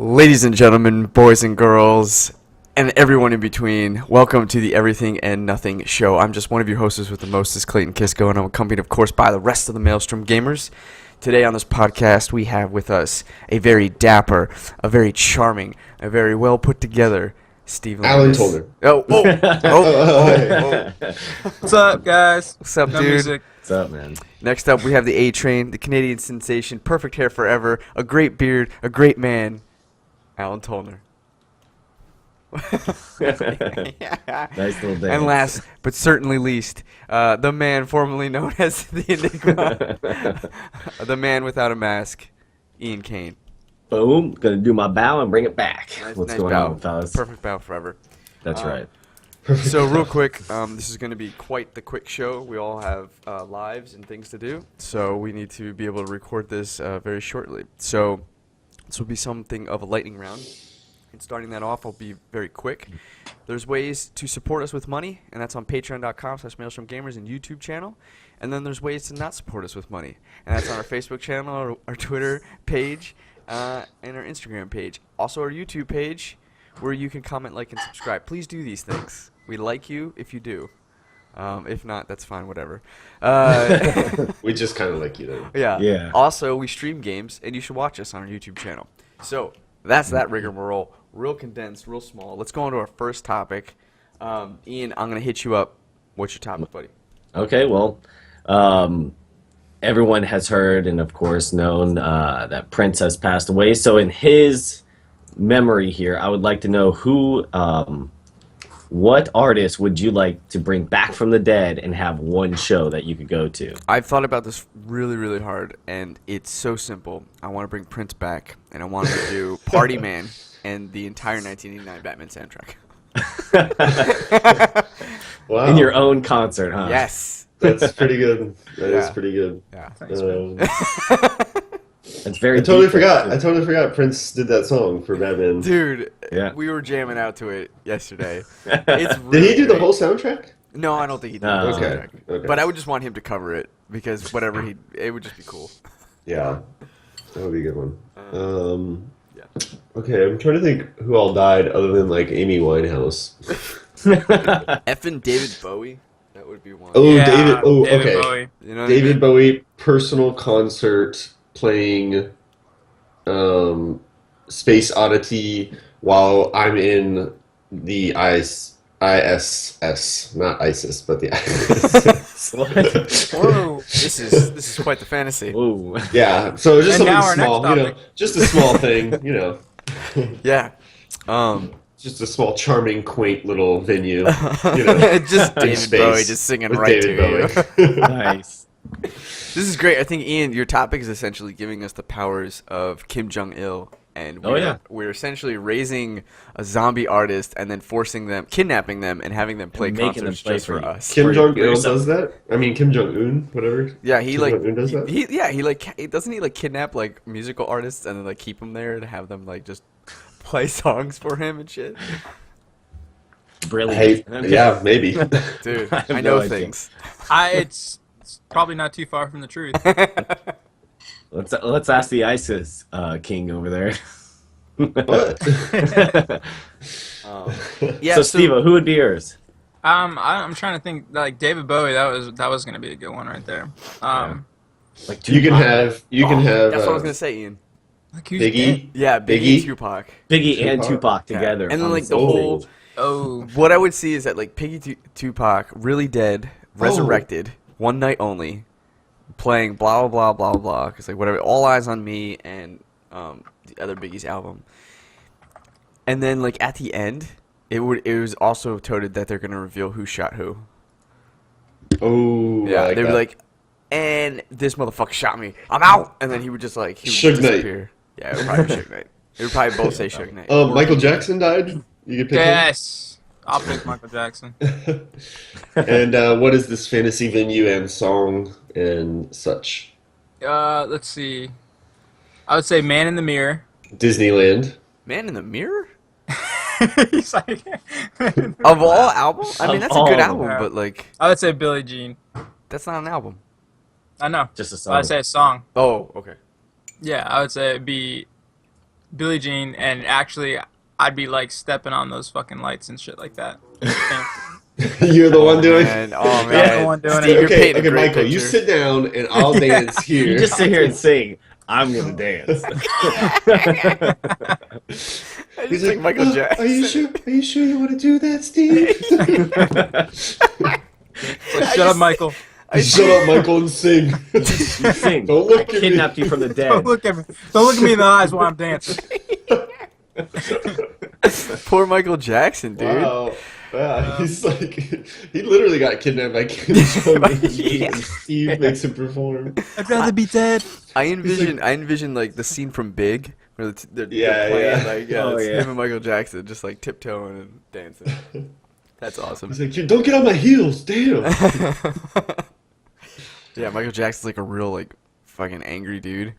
Ladies and gentlemen, boys and girls, and everyone in between, welcome to the Everything and Nothing Show. I'm just one of your hosts with the mostest, Clayton Kisko, and I'm accompanied, of course, by the rest of the Maelstrom Gamers. Today on this podcast, we have with us a very dapper, a very charming, a very well put together Steve Alan Toller. What's up, guys? What's up, No dude? music. What's up, man? Next up, we have the A-Train, the Canadian sensation, perfect hair forever, a great beard, a great man, Alan Tollner. Nice little day. And last, but certainly least, the man formerly known as the Enigma, the man without a mask, Ian Kane. Boom. Gonna do my bow and bring it back. What's Nice going bow. on, fellas? Perfect bow forever. That's right. So real quick, this is going to be quite the quick show. We all have lives and things to do, so we need to be able to record this very shortly. So this will be something of a lightning round. And starting that off, I'll be very quick. There's ways to support us with money, and that's on patreon.com/maelstromgamers and YouTube channel. And then there's ways to not support us with money, and that's on our Facebook channel, our Twitter page, and our Instagram page. Also our YouTube page, where you can comment, like, and subscribe. Please do these things. We like you if you do. If not, that's fine, whatever. We just kind of like you then. Yeah. Also, we stream games, and you should watch us on our YouTube channel. So that's that rigmarole. Real condensed, real small. Let's go on to our first topic. Ian, I'm going to hit you up. What's your topic, buddy? Okay, well, everyone has heard and, of course, known that Prince has passed away. So in his memory here, I would like to know what artist would you like to bring back from the dead and have one show that you could go to? I've thought about this really, really hard, and it's so simple. I want to bring Prince back, and I want to do Party Man and the entire 1989 Batman soundtrack. Wow. In your own concert, huh? Yes. That's pretty good. That is Yeah. pretty good. Yeah. It's very I totally deep. forgot Prince did that song for Batman. Dude, Yeah. we were jamming out to it yesterday. It's really Did he do the great. whole soundtrack? No, I don't think he did. No. the whole Okay. soundtrack. Okay. But I would just want him to cover it because whatever it would just be cool. Yeah. That would be a good one. Yeah. Okay, I'm trying to think who all died other than like Amy Winehouse. Effing David Bowie. That would be one. Oh, Yeah, David. Oh, David okay. Bowie. You know what I David mean? Bowie personal concert playing Space Oddity while I'm in the ISS, not ISIS, but the ISS. Whoa, this is quite the fantasy. Ooh. Yeah, so just And now something our next small, topic. just a small thing, Yeah. just a small, charming, quaint little venue, Just in David space Bowie just singing with right David to Bowie. you. Nice. This is great. I think, Ian, your topic is essentially giving us the powers of Kim Jong-il. And we're essentially raising a zombie artist and then kidnapping them, and having them play And making them concerts play just for for you. us. Kim For Jong Il yourself. does that. I mean, Kim Jong Un, whatever. Yeah, he Kim Jong-un does that? he doesn't he like kidnap like musical artists and then like keep them there and have them like just play songs for him and shit. Brilliant. Yeah, maybe. Dude, I have I know no idea. things. It's probably not too far from the truth. Let's ask the ISIS king over there. What? Yeah, So, Steve, who would be yours? I'm trying to think. Like David Bowie, that was gonna be a good one right there. Like You can have that's what I was gonna say, Ian. Like who's dead? Biggie. Yeah, Biggie, Biggie? and Tupac. Biggie and Tupac. Tupac Yeah. together. And then on like the same whole. stage. Oh, What I would see is that like Tupac, really dead, resurrected, one night only, playing blah blah blah blah blah. Because like whatever, All Eyes on Me and the other Biggie's album. And then like at the end, it was also toted that they're gonna reveal who shot who. Oh, Yeah, I like they'd be that. like, and this motherfucker shot me. I'm out. And then he would just like Suge Knight. disappear. Yeah, it would probably be Suge Knight. It would probably both say Suge Knight. Michael Jackson died. You could pick yes. I'll pick Michael Jackson. him. And what is this fantasy venue and song and such? Let's see. I would say Man in the Mirror. Disneyland. Man in the Mirror? He's like, Of all albums? I mean, Of that's a good all. album, Yeah. but like, I would say Billie Jean. that's not an album. I know. Just a I would song. say a song. Oh, okay. Yeah, I would say it'd be Billie Jean, and actually, I'd be like stepping on those fucking lights and shit like that. You're the one doing. Man. Oh I'm man. the one doing Steve, it. you're painting a Okay, great Michael, you picture. sit down and I'll dance here. You just sit here and sing. I'm gonna dance. I just like Michael Jackson. Are you sure? Are you sure you want to do that, Steve? Shut up, Michael. Shut up, Michael, and sing. You sing. Don't look I at me. kidnapped you from the dead. Don't look at me. Don't look at me in the eyes while I'm dancing. Poor Michael Jackson, dude. Wow. Yeah, he's like, he literally got kidnapped by Kim Jong-un. And Steve makes him perform. I'd rather be dead. I envision like the scene from Big where they're Yeah, playing yeah. like Oh, it's yeah. him and Michael Jackson just like tiptoeing and dancing. That's awesome. He's like, don't get on my heels, damn. Yeah, Michael Jackson's like a real like fucking angry dude.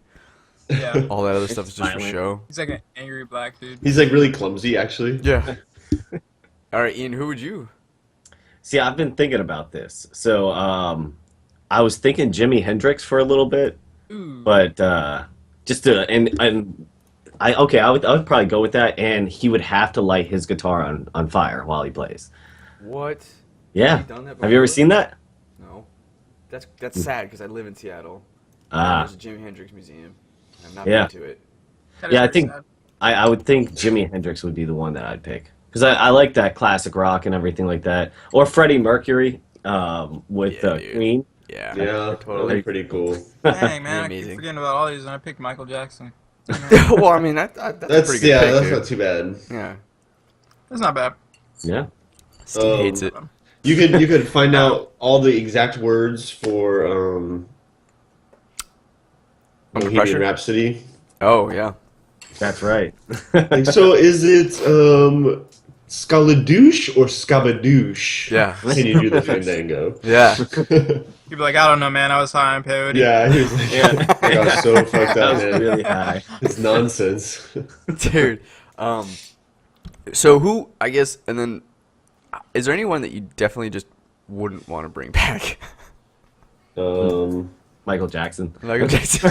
Yeah. All that other stuff is just for violent. show. He's like an angry black dude. He's like really clumsy, actually. Yeah. All right, Ian, who would you? See, I've been thinking about this. So, I was thinking Jimi Hendrix for a little bit, Ooh. but just to and I would probably go with that. And he would have to light his guitar on fire while he plays. What? Yeah. Have you done that Have you ever before? seen that? No. That's sad because I live in Seattle. Ah. There's a Jimi Hendrix museum. I've not Yeah. been to it. That is Yeah, I pretty think sad. I would think Jimi Hendrix would be the one that I'd pick because I like that classic rock and everything like that, or Freddie Mercury with Yeah, dude. Queen. Yeah. Yeah, Totally. totally pretty cool. Dang, man, I Amazing. keep forgetting about all these, and I picked Michael Jackson. Well, I mean that's a pretty good pick, That's dude. not too bad. Yeah. That's not bad. Yeah. Steve hates it. You could find out all the exact words for Under Bohemian Pressure? Rhapsody. Oh yeah. That's right. Like, so is it Scaladouche or Scabadouche? Yeah. Can you do the fandango? Yeah. You'd be like, I don't know, man. I was high on peyote. Yeah, he was like, Yeah. I got so fucked That up, was man. really high. It's nonsense. Dude. So who? I guess, and then, is there anyone that you definitely just wouldn't want to bring back? Michael Jackson. Michael Jackson.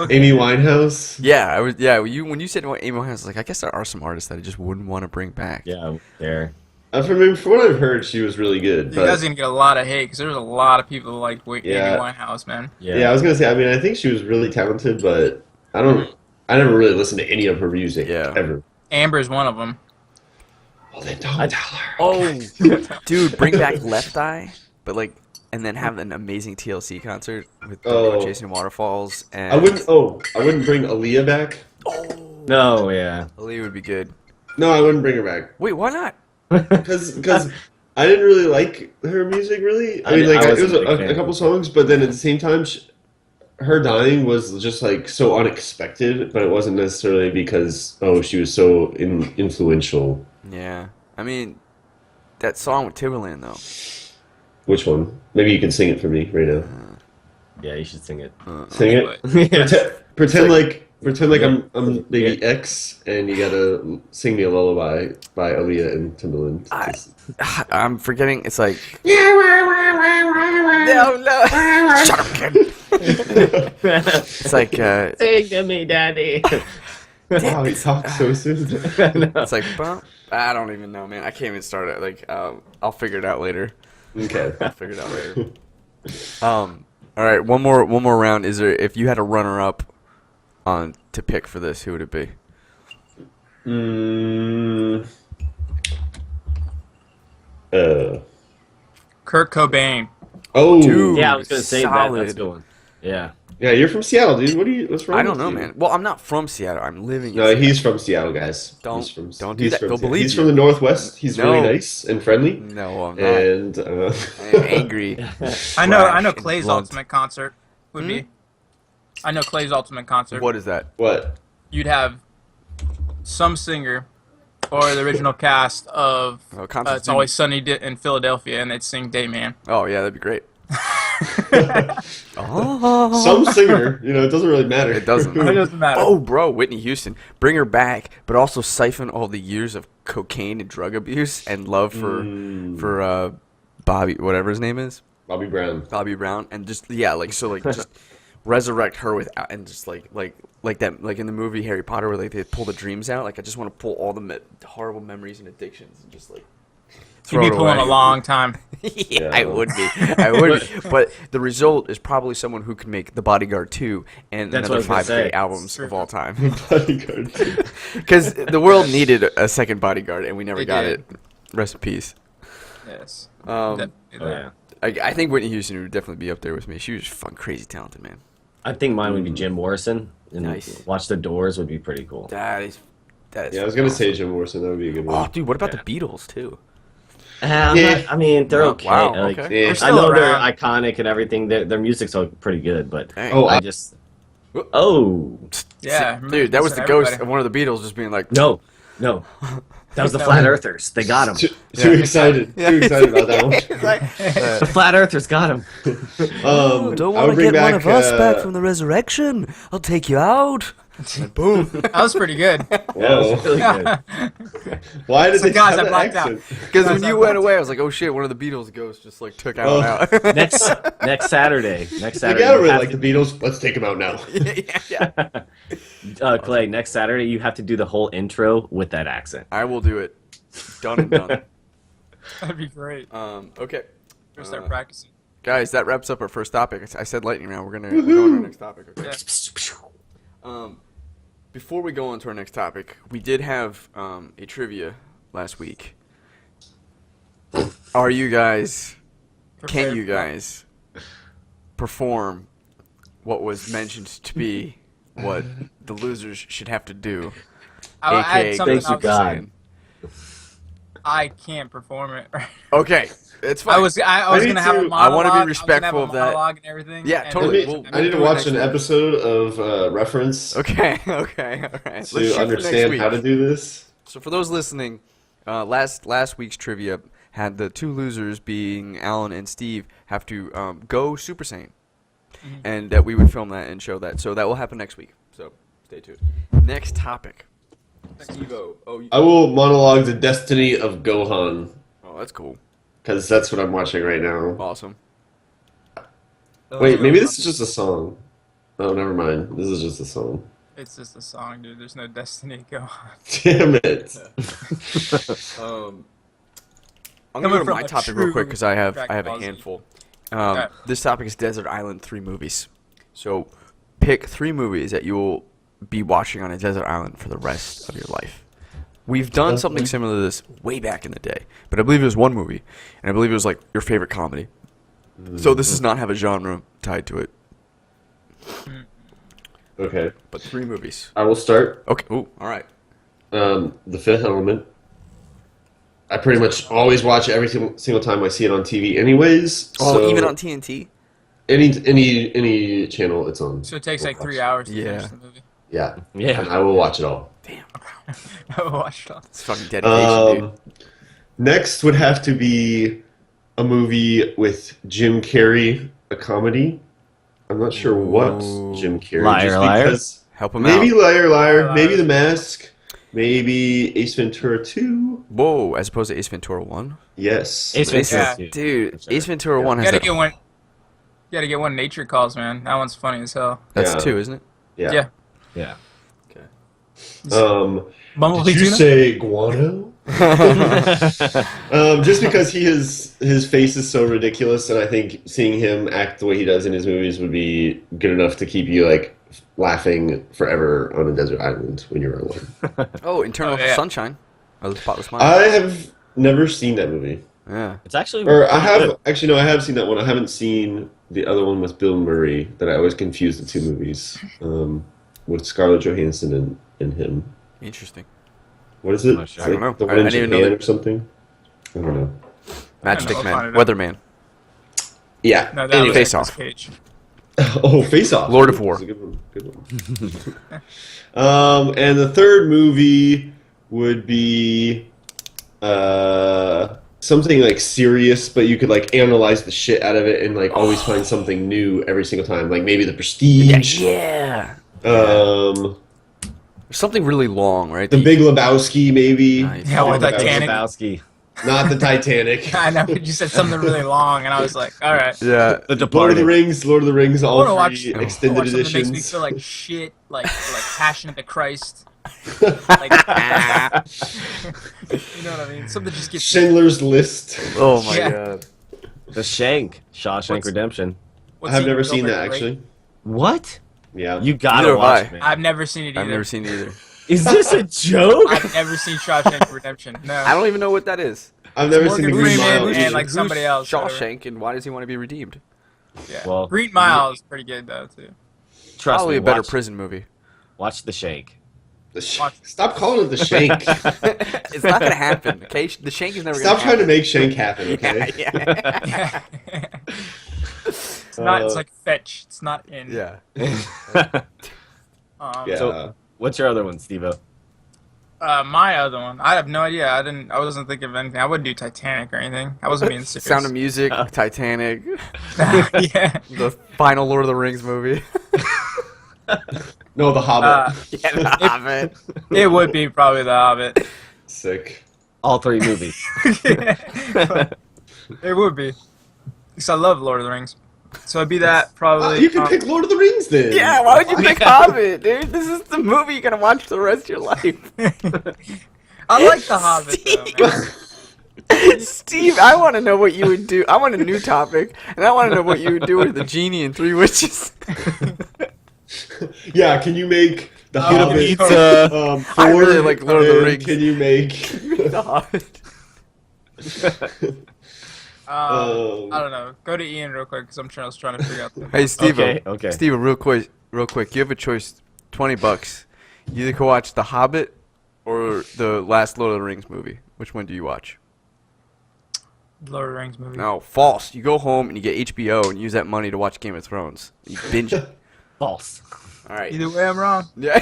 Amy Winehouse. Yeah, I was. Yeah, when you said Amy Winehouse, I was like, I guess there are some artists that I just wouldn't want to bring back. Yeah, there. From what I've heard, she was really good. You guys But are gonna get a lot of hate because there's a lot of people who like Yeah. Amy Winehouse, man. yeah, I was gonna say. I mean, I think she was really talented, but I never really listened to any of her music Yeah. ever. Amber's one of them. Well, then don't tell her. Oh, dude, bring back Left Eye, but like, and then have an amazing TLC concert with Oh. Chasing Waterfalls and. I wouldn't bring Aaliyah back. No, yeah. Aaliyah would be good. No, I wouldn't bring her back Wait, why not? because I didn't really like her music. Really, I mean, I like it wasn't was a big fan. a couple songs, but then at the same time, her dying was just like so unexpected. But it wasn't necessarily because she was so influential. Yeah, I mean, that song with Timberland though. Which one? Maybe you can sing it for me right now. Yeah, you should sing it. Sing Anyway. it. Yeah. Pretend like I'm baby X, and you gotta sing me a lullaby by Aaliyah and Timbaland. I'm forgetting. It's like. No, no. Shut up, kid. It's like. Sing to me, Daddy. Wow, he talks so soon. It's like. I don't even know, man. I can't even start it. Like, I'll figure it out later. Okay. I'll figure it out later. All right. One more round. Is there? If you had a runner-up on to pick for this, who would it be? Kurt Cobain. Oh, Dude. Yeah, I was gonna say that. Solid. That's a good one. Yeah. yeah, you're from Seattle, dude. What's wrong? I don't with know, you? man. Well, I'm not from Seattle. I'm living. No, in he's from Seattle, guys. Don't- He's from, don't do he's that. from They'll Seattle. believe He's you. from the Northwest. He's really No. nice and friendly. No, I'm not. And I am angry. I know Brash and Clay's blunt. ultimate concert would be. I know Clay's ultimate concert. What is that? what? You'd have some singer or the original cast of Concerts It's Always Sunny in Philadelphia, and they'd sing Dayman. Oh yeah, that'd be great. Some singer. It doesn't really matter. It doesn't. It doesn't matter. Oh, bro, Whitney Houston, bring her back, but also siphon all the years of cocaine and drug abuse and love for Bobby, whatever his name is, Bobby Brown. Bobby Brown, and just just resurrect her without, and just like that, like in the movie Harry Potter, where like they pull the dreams out. Like I just want to pull all the horrible memories and addictions and just like You'd be throw it pulling away. a long time. Yeah, I would be. I would be. But the result is probably someone who can make The Bodyguard 2 and That's another what I was 5 gonna great say. albums of all time. Bodyguard. Because the world needed a second Bodyguard, and we never They got did. it. Rest in peace. Yes. Um, Oh, yeah. I think Whitney Houston would definitely be up there with me. She was fun, crazy talented, man. I think mine would be Jim Morrison. And Nice. Watch the Doors would be pretty cool. That is. Yeah, I was gonna say Jim Morrison. That would be a good Oh, one. dude, what about Yeah. the Beatles too? Yeah. I mean, they're Wow, okay. wow, Like, okay. They're I still know around. they're iconic and everything. Their music's all pretty good, but Dang. Oh, I just. Oh Yeah. remember dude, that was kissing the ghost everybody. of one of the Beatles just being like, no, that was the No. Flat Earthers. They got him. Too excited. Too excited about that one. The Flat Earthers got him. don't I want would to bring get one back, of us back from the resurrection. I'll take you out. And boom. That was pretty good. That was really good. Why did So they guys, have I that blacked out. accent? Because when you went away, I was like, oh shit, one of the Beatles ghosts just like took Alan out. Next Saturday. Next They Saturday. gotta you really have like to- the Beatles. Let's take them out now. yeah. Clay, next Saturday you have to do the whole intro with that accent. I will do it. Done and done. That'd be great. Okay. We'll start practicing. Guys, that wraps up our first topic. I said lightning round. We're going to our next topic. Okay. Yeah. Before we go on to our next topic, we did have a trivia last week. Are you guys, can you guys perform what was mentioned to be what the losers should have to do? I had AKA something Thank you, else. God. I can't perform it. Okay, it's fine. I was I need gonna have a to- monologue. I wanna be I was gonna have respectful a of that. monologue and everything. Yeah, and totally. then- We'll I need do to it watch next an week. episode of Reference Okay, all right. Let's shoot to for understand next week. how to do this. So for those listening, last week's trivia had the two losers being Alan and Steve have to go Super Saiyan, and that we would film that and show that. So that will happen next week. So stay tuned. Next topic. Steve-O. I will monologue the destiny of Gohan Oh, that's cool. because that's what I'm watching right now. Awesome. Wait, maybe this is just a song. Oh, never mind. This is just a song. It's just a song, dude. There's no destiny. Go on. Damn it. I'm Coming gonna go to from my a topic real quick because I have Dragon a Ball Z. handful. Okay. This topic is Desert Island 3 movies. So pick 3 movies that you will be watching on a desert island for the rest of your life. We've done something similar to this way back in the day, but I believe it was one movie, and I believe it was like your favorite comedy. So this does not have a genre tied to it, Okay. but 3 movies. I will start. Okay. Ooh, all right. The Fifth Element. I pretty much always watch it every single time I see it on TV anyways. Oh, so even on TNT? any channel it's on. So it takes like We'll 3 watch. hours to Yeah. finish the movie. Yeah. Yeah. And I will watch it all. Damn. I watched it. It's fucking dedication, dude. Next would have to be a movie with Jim Carrey, a comedy. I'm not sure what Ooh. Jim Carrey. Liar, just Liar? because Help him maybe out. Liar, Liar, Liar, maybe Liar. The Mask, maybe Ace Ventura 2. Whoa, as opposed to Ace Ventura 1? Yes. Ace Ventura Yeah. 2. Dude, For sure. Ace Ventura Yeah. 1 You has gotta that. get one. You gotta get one. Nature Calls, man. That one's funny as hell. That's Yeah. 2, isn't it? Yeah. Yeah. Yeah. Bumblebee Did you tuna? say guano? Just because his face is so ridiculous, and I think seeing him act the way he does in his movies would be good enough to keep you like laughing forever on a desert island when you're alone. Oh, Eternal Oh, yeah. Sunshine. Of the Spotless Mind. I have never seen that movie, Yeah. It's actually. or I have actually no, I have seen that one. I haven't seen the other one with Bill Murray that I always confuse the two movies with Scarlett Johansson and him. Interesting. What is it? not sure. It's I don't like know. The I one in didn't even know Japan that- or something. I don't know. Matchstick I'll Man. find it out. Weatherman. Yeah. No, that anyway. was Face Nicolas Off. Cage. Oh, Face Off. Lord of War. That's a good one. Good one. And the third movie would be something like serious, but you could like analyze the shit out of it and like always find something new every single time. Like maybe The Prestige. Yeah. There's Something really long, right? The Big Lebowski, maybe. Nice. Yeah, with Big Titanic. Lebowski. Not the Titanic. I know you said something really long, and I was like, all right. Yeah. The Lord of Departed. the Rings, Lord of the Rings, I all want to watch, three I wanna extended watch something that makes me editions. feel like shit, like Passion of the Christ. Like, you know what I mean? Something just gets Schindler's List. Oh my Yeah. god. The Shank. Shawshank What's- Redemption. I have never Eating seen that Gilbert Grape? actually. What? Yeah. You gotta Neither have watch I. it, man. I've never seen it either. I've never seen it either. Is this a joke? I've never seen Shawshank Redemption. No. I don't even know what that is. I've never Morgan seen the Green Freeman Mile. and, either. like, somebody else, whatever. Shawshank, and why does he want to be redeemed? Yeah. Well, Green Mile is pretty good though too. Trust Probably me, a better watch, prison movie. watch The Shank. Stop calling it the Shank. It's not gonna happen. Okay, the Shank is never Stop gonna trying to happen. make Shank happen, okay? Yeah. It's not. It's like fetch. It's not in. Yeah. Yeah. So, what's your other one, Steve-O? My other one. I have no idea. I wasn't thinking of anything. I wouldn't do Titanic or anything. I wasn't being serious. Sound of Music, Titanic, Yeah. the final Lord of the Rings movie. No, The Hobbit. Yeah, The Hobbit. It would be probably The Hobbit. Sick. All three movies. It would be. Because I love Lord of the Rings. So it'd be that probably. You can pick Lord of the Rings then. Yeah, why would you pick Hobbit, dude? This is the movie you're gonna watch for the rest of your life. I like The Hobbit though, man. Steve, I want to know what you would do. I want a new topic, and I want to know what you would do with the genie and three witches. Yeah, can you make The Get a Hobbit? pizza. I really Ford, like Lord of the and Rings. Can you make? The Hobbit. I don't know. Go to Ian real quick because I'm trying to figure out. Hey, Steve. Okay. Steve, real quick. You have a choice. $20. You either can watch The Hobbit or the last Lord of the Rings movie. Which one do you watch? Lord of the Rings movie. No, false. You go home and you get HBO and use that money to watch Game of Thrones. You binge it. False. All right. Either way, I'm wrong. Yeah.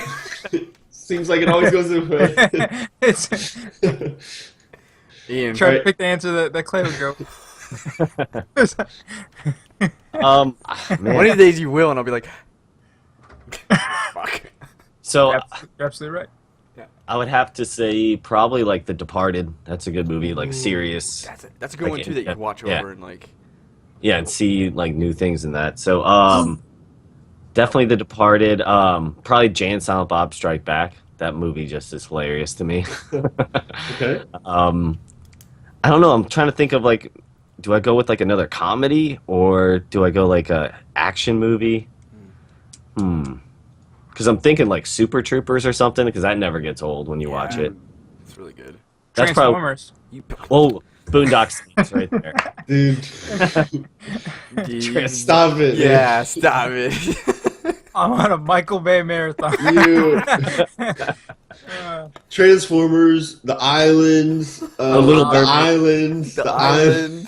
Seems like it always goes this way. It's, Ian. try to Right. pick the answer that Clay would go. Man. One of the days you will, and I'll be like, fuck. So You're absolutely right. I would have to say probably like The Departed. That's a good movie, like serious. That's a good one, too, that you can watch Yeah. over and, like, Yeah, and see like new things in that. So definitely The Departed. Probably Jay and Silent Bob Strike Back. That movie just is hilarious to me. Okay. I don't know. I'm trying to think of like, do I go with like another comedy or do I go like a action movie? Because I'm thinking like Super Troopers or something. Because that never gets old when you watch it. it's really good. That's probably Transformers. oh Boondock Saints right there. Dude, stop it. Yeah, stop it. I'm on a Michael Bay marathon. You. Transformers, The Islands, Little The Mermaid. Islands, The Island.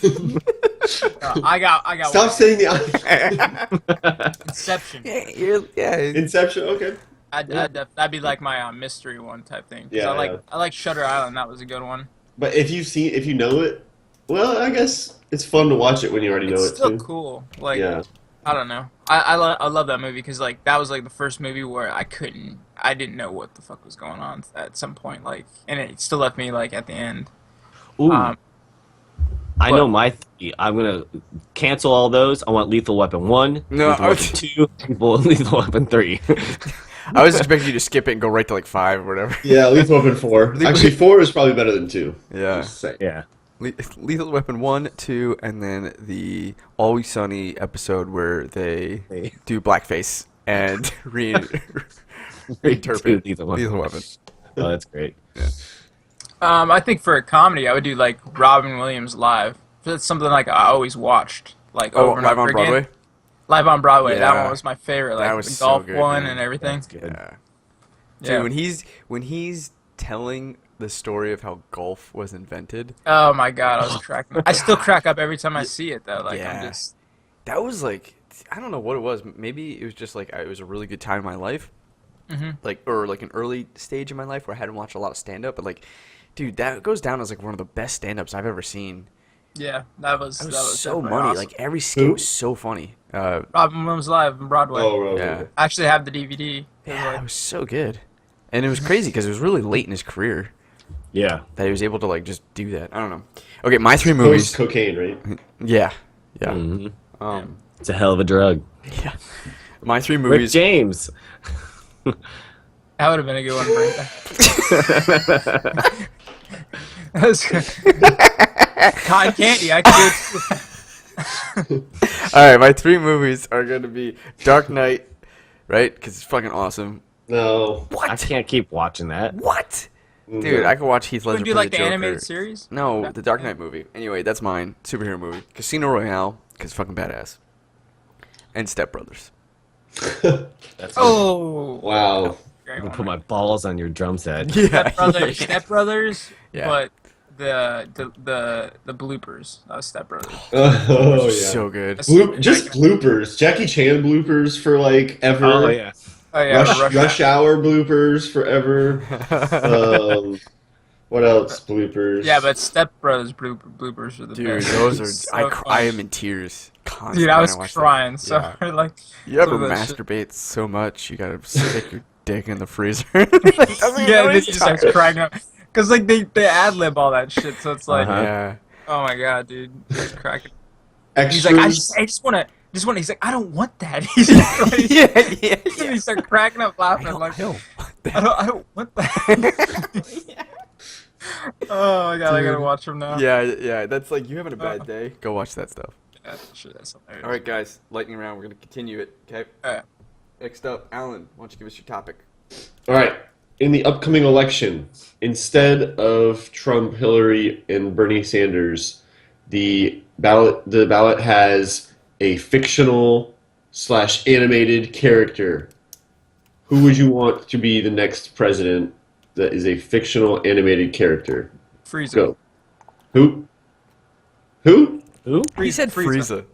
I got Stop one. saying The Island. Inception. yeah. Inception. Okay. That'd be like my mystery one type thing. 'Cause Yeah, I like Shutter Island. That was a good one. But if you know it, well, I guess it's fun to watch it when you already know It's it still too. cool. Like Yeah. I don't know. I love that movie because like that was like the first movie where I didn't know what the fuck was going on at some point. Like, and it still left me like at the end. Ooh, I know what? my three. I'm gonna cancel all those. I want Lethal Weapon 1, No, Lethal Weapon 2, Lethal Weapon 3. I was expecting you to skip it and go right to like 5 or whatever. Yeah, Lethal Weapon 4. Actually, 4 is probably better than 2. Yeah. Just saying. yeah. Lethal Weapon 1, 2, and then the Always Sunny episode where they do blackface and reinterpret Lethal Weapon. Lethal Weapon. Oh, that's great. I think for a comedy, I would do like Robin Williams live. That's something like I always watched, like Oh, over and live over on again. Broadway? Live on Broadway. That Yeah. one was my favorite. Like That was the so golf good, one man. and everything. That's good. Yeah. Yeah. Dude, when he's telling the story of how golf was invented, Oh my god, I was cracking. I still crack up every time I see it though. Like Yeah. I'm just. that was like, I don't know what it was. Maybe it was just like it was a really good time in my life. Like, or like an early stage in my life where I hadn't watched a lot of stand up, but like, dude, that goes down as like one of the best stand ups I've ever seen. Yeah, that was So definitely funny. awesome. Like every skit was so funny. Robin Williams live on Broadway. Oh, right, Yeah. right. I actually have the DVD. Yeah, it was so good. And it was crazy because it was really late in his career. Yeah. that he was able to like just do that. I don't know. Okay, my three Post movies. cocaine, right? Yeah, yeah. Mhm. It's It's a hell of a drug. yeah. My three Rick movies. James. That would have been a good one to bring back. That was good. Cotton candy. I could do it. All right, my three movies are gonna be Dark Knight, right? Because it's fucking awesome. No. What? I can't keep watching that. What? No. Dude, I could watch Heath Would Ledger you play like the the Joker. animated series? No, the Dark Knight movie. Anyway, that's mine. Superhero movie. Casino Royale, because fucking badass. And Step Brothers. That's Oh. Wow. Great I'm one. gonna put my balls on your drum set. Step Brothers. Step Brothers. Yeah. But the bloopers. Step Brothers. Oh yeah. So good. Just bloopers. Jackie Chan bloopers for like ever. Oh yeah. Oh yeah. Rush Hour bloopers forever. What else? Bloopers. Yeah, but Step Brothers bloopers are the Dude, best. those are. So I funny. am in tears constantly. Dude, I when was watch that. crying so Yeah. hard. Like, You ever some of that shit. masturbate so much you gotta stick your dick in the freezer? Yeah, and then he just starts cracking up. Because, like, they ad-lib all that shit, so it's like, Uh-huh. Yeah. oh my god, dude. He's cracking. Extras. He's like, I just want to, he's like, I don't want that. He's like, Yeah. And he started cracking up laughing. I'm like, I don't want that. Oh my god, I gotta Dude. watch him now. Yeah. That's like you having a bad day. Go watch that stuff. Yeah, shit, that's hilarious. All right, guys. Lightning round. We're gonna continue it. Okay. Alright. Next up, Alan. Why don't you give us your topic? All right. In the upcoming election, instead of Trump, Hillary, and Bernie Sanders, the ballot has a fictional / animated character. Who would you want to be the next president that is a fictional animated character? Frieza. Go. Who? Who? Who? He said Frieza.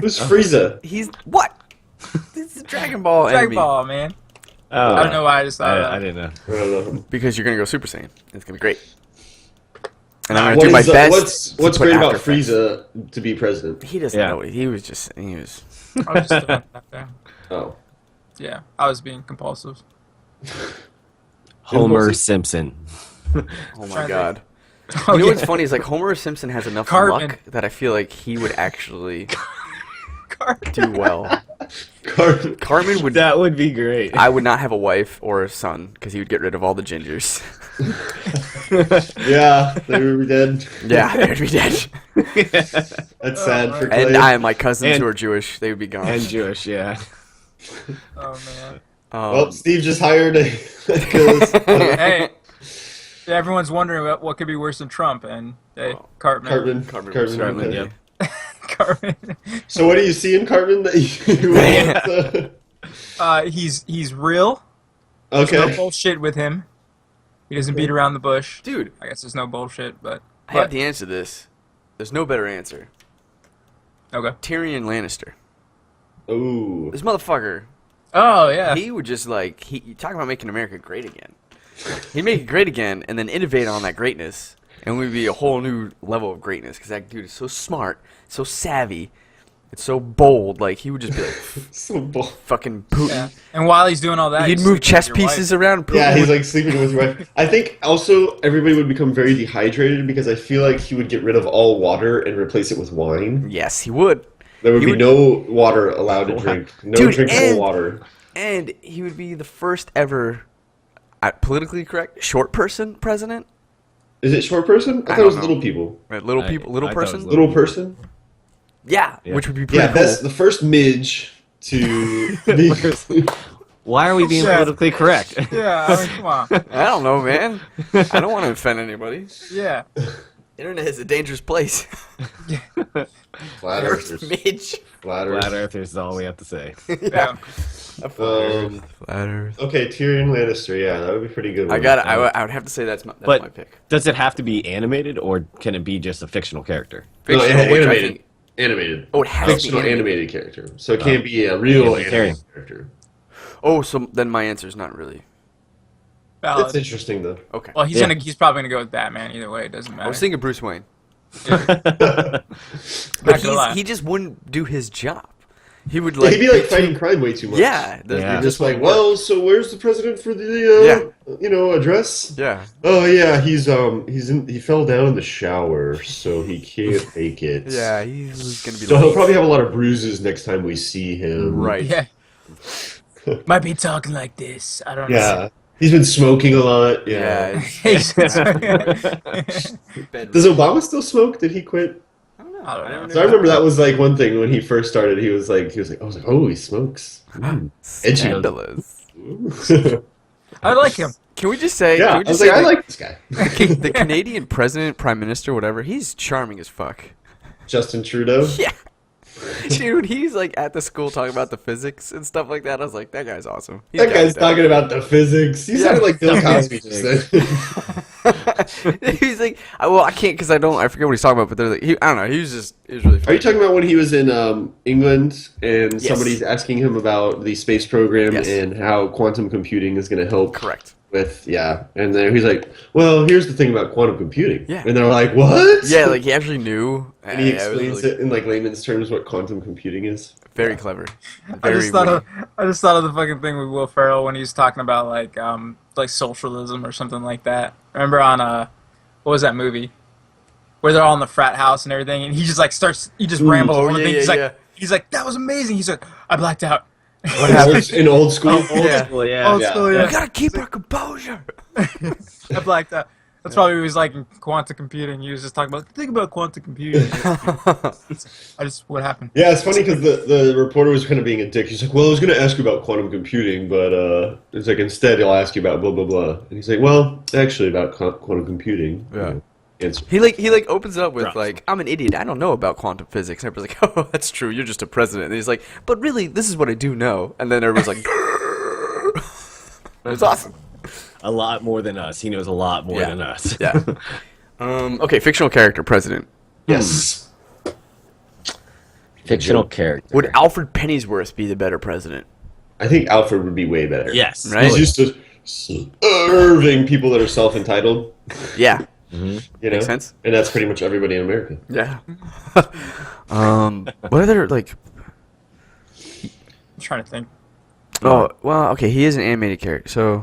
Who's Frieza? He's what? This is Dragon Ball Dragon enemy. Ball, man. Oh, I don't know why I just thought of that. I didn't know. I don't know. Because you're gonna go Super Saiyan. It's gonna be great. And I'm What gonna do my is, best. to what's put great about After Effects. Frieza to be president? He doesn't Yeah. know it. He was. I was just throwing that there. Oh. Yeah, I was being compulsive. Homer Simpson. Oh my Trying to- god. Oh, You know yeah. what's funny is like Homer Simpson has enough Cartman. luck that I feel like he would actually Cartman. do well. Cartman. Cartman would. That would be great. I would not have a wife or a son because he would get rid of all the gingers. Yeah, they were dead. Yeah, they would be dead. That's sad for And Clay. my cousins And- who are Jewish, they would be gone. And Jewish, yeah. Oh man. Well, Steve just hired a. Hey, everyone's wondering what could be worse than Trump, and hey, Cartman. Cartman. certainly, okay. yeah. Cartman. So what do you see in Cartman that you want? He's real. There's no Okay. bullshit with him. He doesn't beat around the bush. Dude, I guess there's no bullshit, but I have the answer to this. There's no better answer. okay. Tyrion Lannister. Ooh. This motherfucker, Oh yeah. he would just like, you talk about making America great again. He'd make it great again and then innovate on that greatness. And we'd be a whole new level of greatness because that dude is so smart, so savvy, it's so bold. Like, he would just be like, So bold. fucking Putin. Yeah. And while he's doing all that, He'd he's move sleeping chess with your pieces wife. around. Putin Yeah, he's would- like sleeping with your wife. I think also everybody would become very dehydrated because I feel like he would get rid of all water and replace it with wine. Yes, he would. There would He be would- no water allowed to drink. No Dude, drinkable and- water. And he would be the first ever, politically correct, short person president. Is it short person? I thought it don't was know. little people. Right, little I- people, little I thought it was person. Little person? Yeah, Yeah. which would be pretty Yeah, cool. that's the first midge to be. Why are we being Yeah. politically correct? Yeah, I mean, come on. I don't know, man. I don't want to offend anybody. Yeah. Internet is a dangerous place. Flat First earthers. Midge. Flat Flat earthers. Earthers is all we have to say. Yeah. Um, Flat Earth. okay, Tyrion Lannister. Yeah, that would be pretty good. I one. got. I would have to say that's my But pick. does it have to be animated, or can it be just a fictional character? No, Fictional, which I animated. think- Animated. Oh, it has to be Fictional animated. animated character. So it can't be a real Yeah, animated character. Oh, so then my answer is not really. Valid. That's interesting though. Okay. Well, Yeah. he's probably gonna go with Batman either way. It doesn't matter. I was thinking Bruce Wayne, Not but gonna lie. he just wouldn't do his job. he would He'd be like fighting crime way too much. Yeah, Yeah. Just like, well, so where's the president for the address? Yeah. Oh yeah, he fell down in the shower, so he can't make it. Yeah, he's gonna be. So he'll probably have a lot of bruises next time we see him. Right. Yeah. Might be talking like this. I don't know. Yeah. He's been smoking a lot. Yeah. Yeah. Does Obama still smoke? Did he quit? I don't know. I don't know. So I remember that was like one thing when he first started. I was like, oh, he smokes. Edgy. Scandalous. I like him. Can we just say? Yeah, Can we I just was say like, I like this guy. the Canadian president, prime minister, whatever. He's charming as fuck. Justin Trudeau. Yeah. Dude, he's like at the school talking about the physics and stuff like that. I was like, that guy's awesome. He's That got guy's it talking about the physics. He sounded like Bill Cosby just then. He's like, I can't because I forget what he's talking about. But they're like, I don't know. He was really. Are Funny. you talking about when he was in England and Yes. somebody's asking him about the space program Yes. and how quantum computing is going to help? Correct. And then he's like, well, here's the thing about quantum computing. Yeah. And they're like, what? Yeah, like he actually knew. And he Yeah, it was explains really it in like layman's terms what quantum computing is. Very clever. I Very just thought witty. of the fucking thing with Will Ferrell when he was talking about like socialism or something like that. Remember on what was that movie where they're all in the frat house and everything, and he just like rambles on the thing. He's like, that was amazing. He's like, I blacked out. What happened? In old school? Old Yeah. school, yeah. We gotta keep our composure. I blacked out. That's probably what he was like in quantum computing. He was just talking about, think about quantum computing. What happened? Yeah, it's funny because the reporter was kind of being a dick. He's like, well, I was going to ask you about quantum computing, but it's like, instead I'll ask you about blah, blah, blah. And he's like, well, actually about quantum computing. Yeah. Answer. He opens it up with like, I'm an idiot. I don't know about quantum physics. And everybody's like, oh, that's true. You're just a president. And he's like, but really, this is what I do know. And then everybody's like, it's awesome. A lot more than us. He knows a lot more than us. Yeah. Okay, fictional character, president. Yes. Fictional character. Would Alfred Pennyworth be the better president? I think Alfred would be way better. Yes. Right? He's used to serving people that are self-entitled. Yeah. You know? Makes sense. And that's pretty much everybody in America. Yeah. What other, like... I'm trying to think. Oh, well, okay, he is an animated character, so...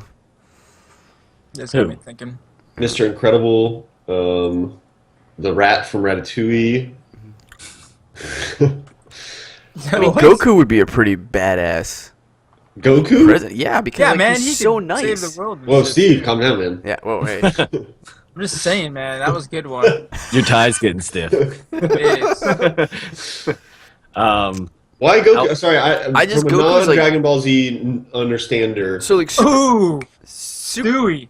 It's got me thinking. Mr. Incredible, the rat from Ratatouille. I mean, Goku would be a pretty badass Goku? president. Yeah, because like, he's so could nice. Save the world and Whoa, shit. Steve, calm down, man. Yeah, whoa, hey. I'm just saying, man, that was a good one. Your tie's getting stiff. It is. Why Goku? Sorry, I just from a Goku's like- non-Dragon Ball Z understander. So, like, Ooh, super... Stewie.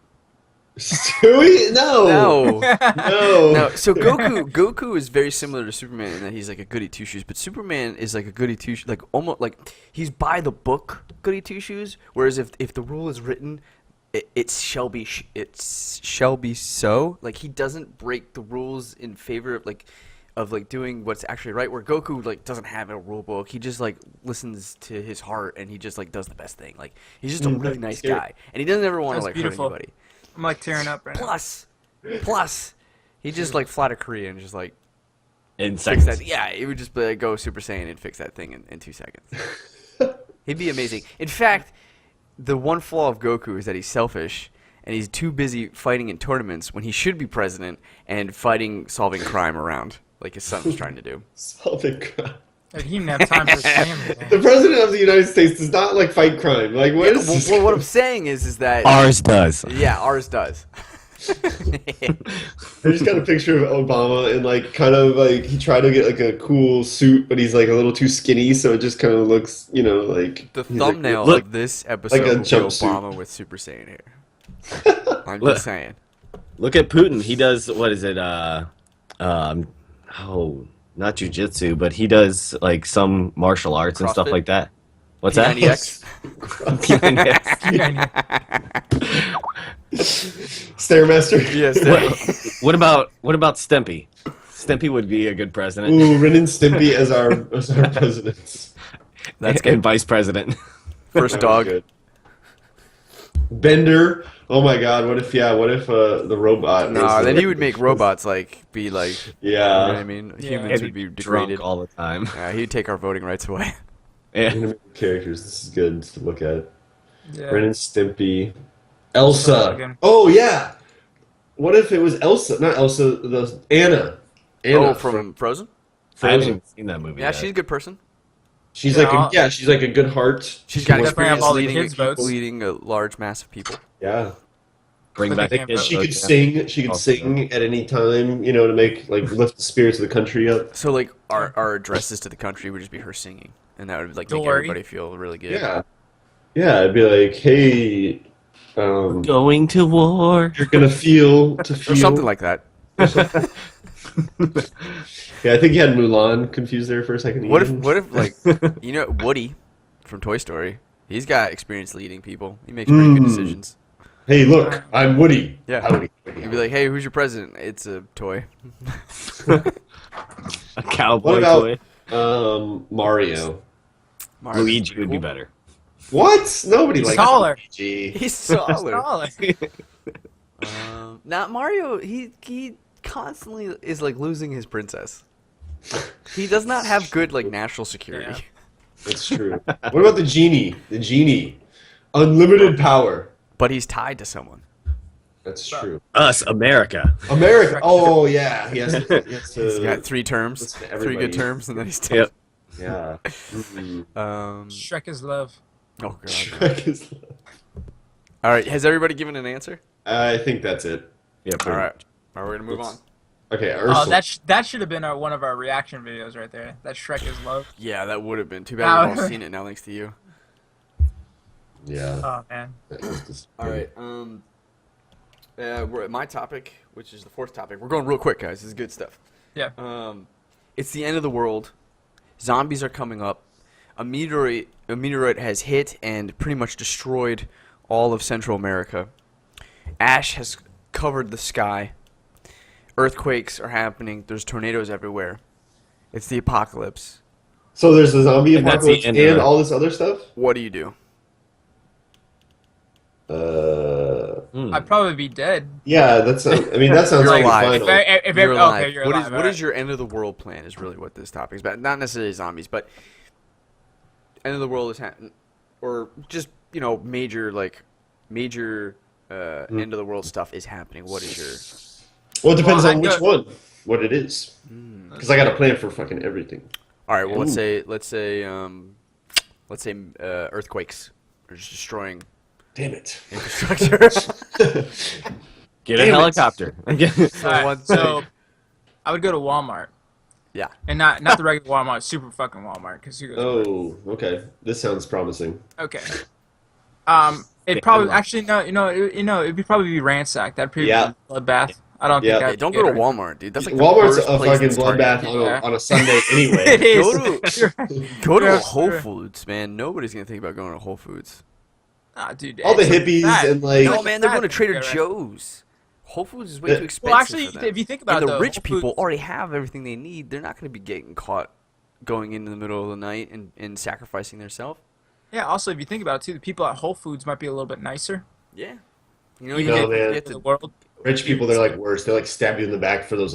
Stewie? No. No. No. No, so Goku is very similar to Superman in that he's like a goody two shoes, but Superman is like a goody two shoes, like almost like he's by the book goody two shoes. Whereas if the rule is written, it shall be so. Like he doesn't break the rules in favor of doing what's actually right. Where Goku like doesn't have a rule book, he just like listens to his heart and he just like does the best thing. Like he's just a really nice guy, and he doesn't ever want to That's like beautiful. hurt anybody. I'm like tearing up right now. Plus, he just like fly to Korea and just like In fix seconds. that. Yeah, it would just be like, go Super Saiyan and fix that thing in 2 seconds. He'd be amazing. In fact, the one flaw of Goku is that he's selfish and he's too busy fighting in tournaments when he should be president and solving crime around like his son was trying to do. Solving crime. Like, he didn't have time for his family. The Man. president of the United States does not like fight crime. Like what is this? Well, what I'm saying is that Ours does. yeah, ours does. I just got a picture of Obama and like kind of like he tried to get like a cool suit, but he's like a little too skinny, so it just kind of looks, you know, like The he's, like, thumbnail look- of this episode like a will be jumpsuit. Obama with Super Saiyan hair. I'm Look. just saying. Look at Putin. He does, what is it? Not jujitsu, but he does like some martial arts and stuff CrossFit? like that. What's that? P90X? Stairmaster. Yes. What about Stimpy? Stimpy would be a good president. Ooh, Ren and Stimpy as our presidents. That's and good. vice president. First dog. Good. Bender. Oh my God! What if the robot? No, is then the- he would make robots be like, you know what I Yeah. mean? Yeah. Humans And would be drunk degraded. all the time. Yeah, he'd take our voting rights away. Yeah. Animated characters. This is good to look at. Yeah. Ren and Stimpy. So Elsa. again. Oh yeah. What if it was Elsa? Not Elsa. Anna. Anna Oh, from Frozen? I haven't Frozen. even seen that movie Yeah, yet. she's a good person. She's Yeah, like she's like a good heart. She's She got wants- definitely have experience all the leading, kids' votes. leading a large mass of people. Yeah. Bring But back they the can't kids. vote. She vote, could yeah. sing. She could Also. sing at any time, to make lift the spirits of the country up. So, like, our addresses to the country would just be her singing. And that would, like, make Dory. everybody feel really good. Yeah. Yeah, I'd be like, hey, Going to war. you're gonna feel to feel Or something like that. Yeah, I think you had Mulan confused there for a second. What Ian. if, like, Woody from Toy Story, he's got experience leading people. He makes pretty good decisions. Hey, look, I'm Woody. Yeah. Howdy. He'd be like, hey, who's your president? It's a toy. A cowboy What about toy. Mario? Mario's Luigi pretty would be cool. better. What? Nobody He's likes taller. Luigi. He's taller. Taller. Not Mario. He constantly is like losing his princess. He does not have good like national security. Yeah. That's true. What about the genie? The genie, unlimited power. But he's tied to someone. That's true. Us, America. America. Oh yeah, he has to. He's got 3 terms, listen to 3 everybody. good terms, and then he's tied. Yep. Yeah. Mhm. Shrek is love. Oh god. Shrek is- All right. Has everybody given an answer? I think that's it. Yeah. All right. All right. We're gonna move on. Okay, Ursula. Oh, that should have been one of our reaction videos right there. That Shrek is love. Yeah, that would have been too bad. We've Oh. all seen it now, thanks to you. Yeah. Oh man. All right. We're at my topic, which is the 4th topic. We're going real quick, guys. This is good stuff. Yeah. It's the end of the world. Zombies are coming up. A meteorite has hit and pretty much destroyed all of Central America. Ash has covered the sky. Earthquakes are happening. There's tornadoes everywhere. It's the apocalypse. So there's the zombie And that's the apocalypse end and of it. all this other stuff. What do you do? I'd probably be dead. Yeah, that sounds. I mean, that sounds You're like alive. final. You're alive. Okay, you're What alive. is what is your end of the world plan? Is really what this topic is about. Not necessarily zombies, but end of the world is happening, or just major end of the world stuff is happening. What is your Well, it depends Well, on I'd which go- one, what it is. Because I got a plan for fucking everything. All right. Well, let's Ooh. say earthquakes are just destroying Damn it. infrastructure. Get Damn a it. helicopter. Alright, so I would go to Walmart, Yeah. and not the regular Walmart, super fucking Walmart, because you go. Oh, okay. This sounds promising. Okay. It'd probably actually no, it'd probably be ransacked. That'd probably Yeah. be a bloodbath. I don't Yeah. think. Hey, I'd don't get go to it. Walmart, dude. That's like Walmart's the worst a place fucking to start. bloodbath Yeah. on a Sunday It anyway. is. Go to- You're right. Go to Yeah, Whole sure. Foods, man. Nobody's gonna think about going to Whole Foods. Nah, dude. All the it's like hippies that. and like. No, man, they're going to Bad. Trader Yeah, right. Joe's. Whole Foods is way Yeah. too expensive. Well, actually, for them. if you think about and it, the though, rich Whole people Foods- already have everything they need. They're not going to be getting caught going in the middle of the night and sacrificing themselves. Yeah. Also, if you think about it too, the people at Whole Foods might be a little bit nicer. Yeah. You know, Even you No, man. get in the to, world. Rich people, they're like worse. They like stab you in the back for those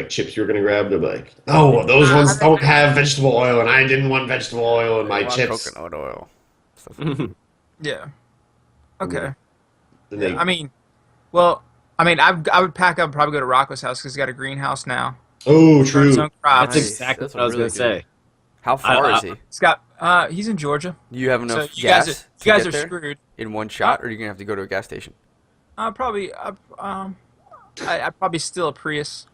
chips you were gonna grab. They're like, no, those ones don't have vegetable oil, and I didn't want vegetable oil in my want chips. coconut oil. Stuff like that. Yeah. Okay. Then they- I mean, I would pack up and probably go to Rocco's house because he's got a greenhouse now. oh, Grows his true. own crops. That's Nice. exactly That's what I was really gonna good. say. How far I- is he? He's got. He's in Georgia. Do you have enough So you gas guys are, to you guys get are there screwed. in one shot, or are you going to have to go to a gas station? Probably. I'd probably steal a Prius.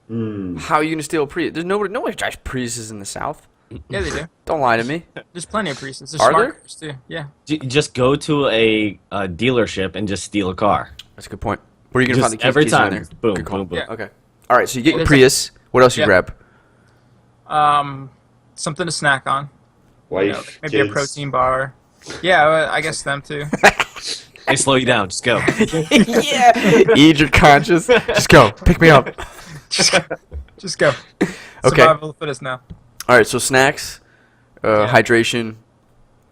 How are you going to steal a Prius? There's nobody drives Priuses in the South. Yeah, they do. Don't lie to me. There's plenty of Priuses. There's Are smart there? cars too. Yeah. Just go to a dealership and just steal a car. That's a good point. Where are you going to find Just the keys every keys in time. there? Boom, Good call. boom, boom. Yeah. Okay. All right, so you get your there's a- Prius. What else you Yeah. grab? Something to snack on. Wife, You know, maybe kids. a protein bar. Yeah, well, I guess them too. Hey, slow you down. Just go. Yeah. Eat your conscience. Just go. Pick me up. Just go. Okay. Survival of the fittest now. All right, so snacks, Yeah. hydration,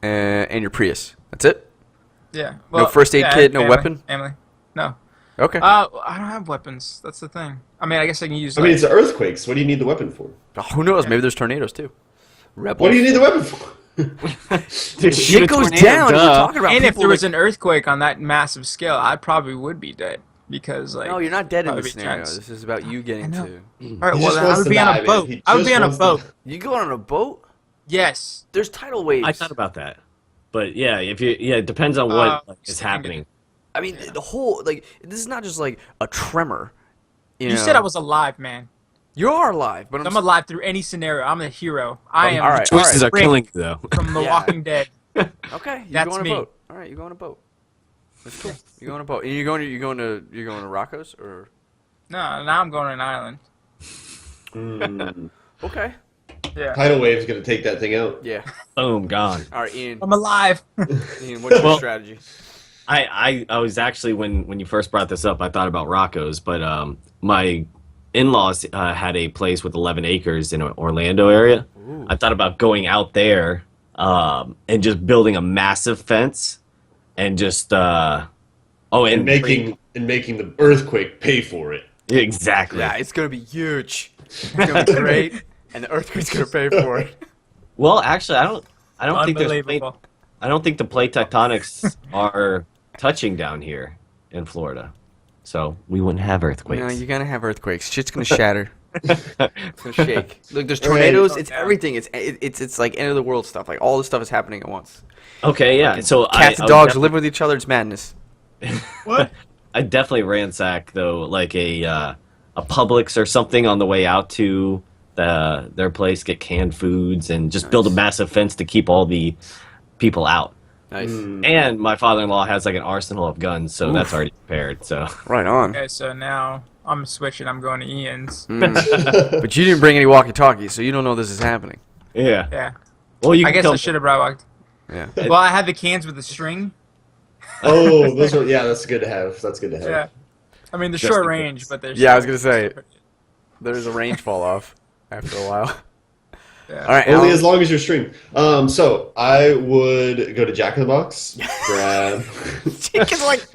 and your Prius. That's it? Yeah. No first aid kit, no weapon? Family. No. Okay. I don't have weapons. That's the thing. I mean, I guess I can use. I mean, it's earthquakes. What do you need the weapon for? Who knows? Maybe there's tornadoes too. Rebels. What do you need the weapon for? Shit goes down. We're talking about And if people there was that- an earthquake on that massive scale, I probably would be dead because like. No, you're not dead in probably this be scenario. tense. This is about you getting know. to. All right, He well just then I wants would to be on die, a man. boat. He I would just be on a wants to- boat. You going on a boat? Yes. There's tidal waves. I thought about that, but yeah, it depends on what is happening. I mean, the whole like this is not just like a tremor. You You know? said I was alive, man. You are alive, but I'm alive through any scenario. I'm a hero. I am all right, Choices are Rick killing you, though. from The Yeah. Walking Dead. Okay, you That's go on a me. boat. All right, you go on a boat. That's cool. You go on a boat. And you're going to Rocco's or No, now I'm going to an island. okay. Yeah. Tidal wave's gonna take that thing out. Yeah. Boom, gone. All right, Ian. I'm alive. Ian, what's your Well- strategy? I was actually when you first brought this up, I thought about Rocco's, but my in-laws had a place with 11 acres in Orlando area. Ooh. I thought about going out there and just building a massive fence and just And making the earthquake pay for it. exactly. Yeah, it's gonna be huge. It's gonna be great, and the earthquake's gonna pay for it. Well, actually, I don't think Unbelievable. I don't think the plate tectonics are touching down here in Florida, so we wouldn't have earthquakes. No, you're gonna have earthquakes. Shit's gonna shatter. It's gonna shake. Look, there's tornadoes. It's everything. It's like end of the world stuff. Like all this stuff is happening at once. Okay, yeah. So Cats I and dogs live with each other. It's madness. What? I definitely ransack though, like a Publix or something on the way out to their place, get canned foods, and just build a massive fence to keep all the people out. Nice. And my father-in-law has like an arsenal of guns, so that's already prepared. So Right on. Okay, so now I'm switching. I'm going to Ian's. But you didn't bring any walkie-talkies, so you don't know this is happening. yeah. Yeah. Well, you I can guess I come- should have brought walked. Yeah. Well, I had the cans with the string. Oh, those are that's good to have. That's good to have. Yeah. I mean, the Just short in range, case. but there's. Yeah, I was gonna say. There's a range fall off after a while. Yeah. All right. Only Alan. as long as you're streamed. So I would go to Jack in the Box, grab. Chicken's like,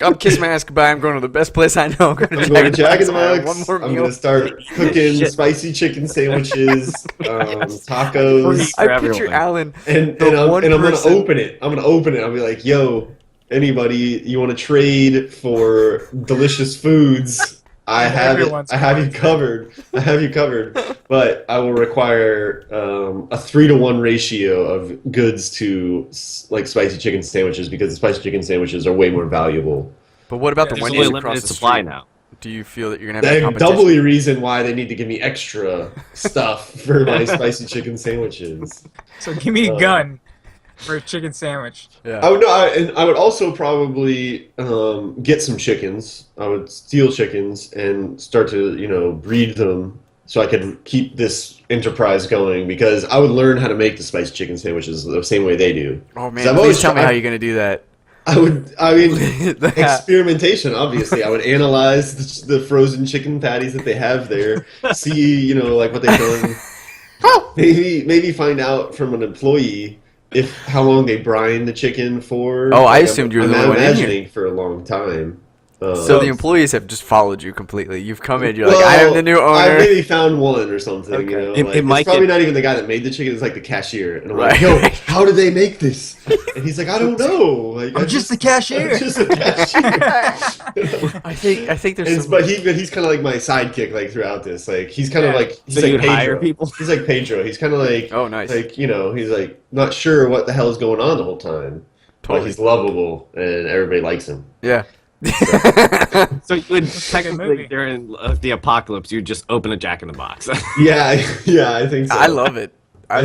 I'm kiss my ass goodbye. I'm going to the best place I know. I'm going I'm going to Jack in the I have Box. One more I'm meal. going to start cooking Shit. spicy chicken sandwiches, tacos, I for picture everyone. Alan. and the I'm one going to person- open it. I'm going to open it. I'll be like, yo, anybody, you want to trade for delicious foods? I have it. Everyone's I have you going. covered. I have you covered. But I will require a 3-to-1 ratio of goods to like spicy chicken sandwiches because the spicy chicken sandwiches are way more valuable. But what about the There's only Wendy's a across limited the supply street? now. Do you feel that you're going to have That competition? doubly reason why they need to give me extra stuff for my spicy chicken sandwiches. So give me a gun for a chicken sandwich. Yeah. I would know, and I would also probably get some chickens. I would steal chickens and start to breed them so I could keep this enterprise going because I would learn how to make the spicy chicken sandwiches the same way they do. Oh, man. 'Cause I've Please always tell me tried- how you're going to do that. I mean, experimentation, obviously. I would analyze the frozen chicken patties that they have there, see, like what they've done. Maybe find out from an employee how long they brine the chicken for. Oh, I Like, assumed you were I'm the only one in here. imagining for a long time. So the employees have just followed you completely. You've come in, you're like, well, I am the new I owner. maybe found one or something. Okay. It It's might probably get- not even the guy that made the chicken. It's like the cashier, and I'm Right. like, "Yo, how did they make this?" And he's like, "I don't know. Like, I'm just the cashier. I'm just a cashier." I think there's some... But he's kind of like my sidekick like throughout this. Like he's kind of Yeah. like he's So like you'd Pedro. hire people? He's like Pedro. He's kind of like Oh, nice. Like he's like not sure what the hell is going on the whole time. Totally. But he's lovable and everybody likes him. Yeah. So you would movie. technically during the apocalypse, you'd just open a Jack in the Box. Yeah, I think so. I love it. I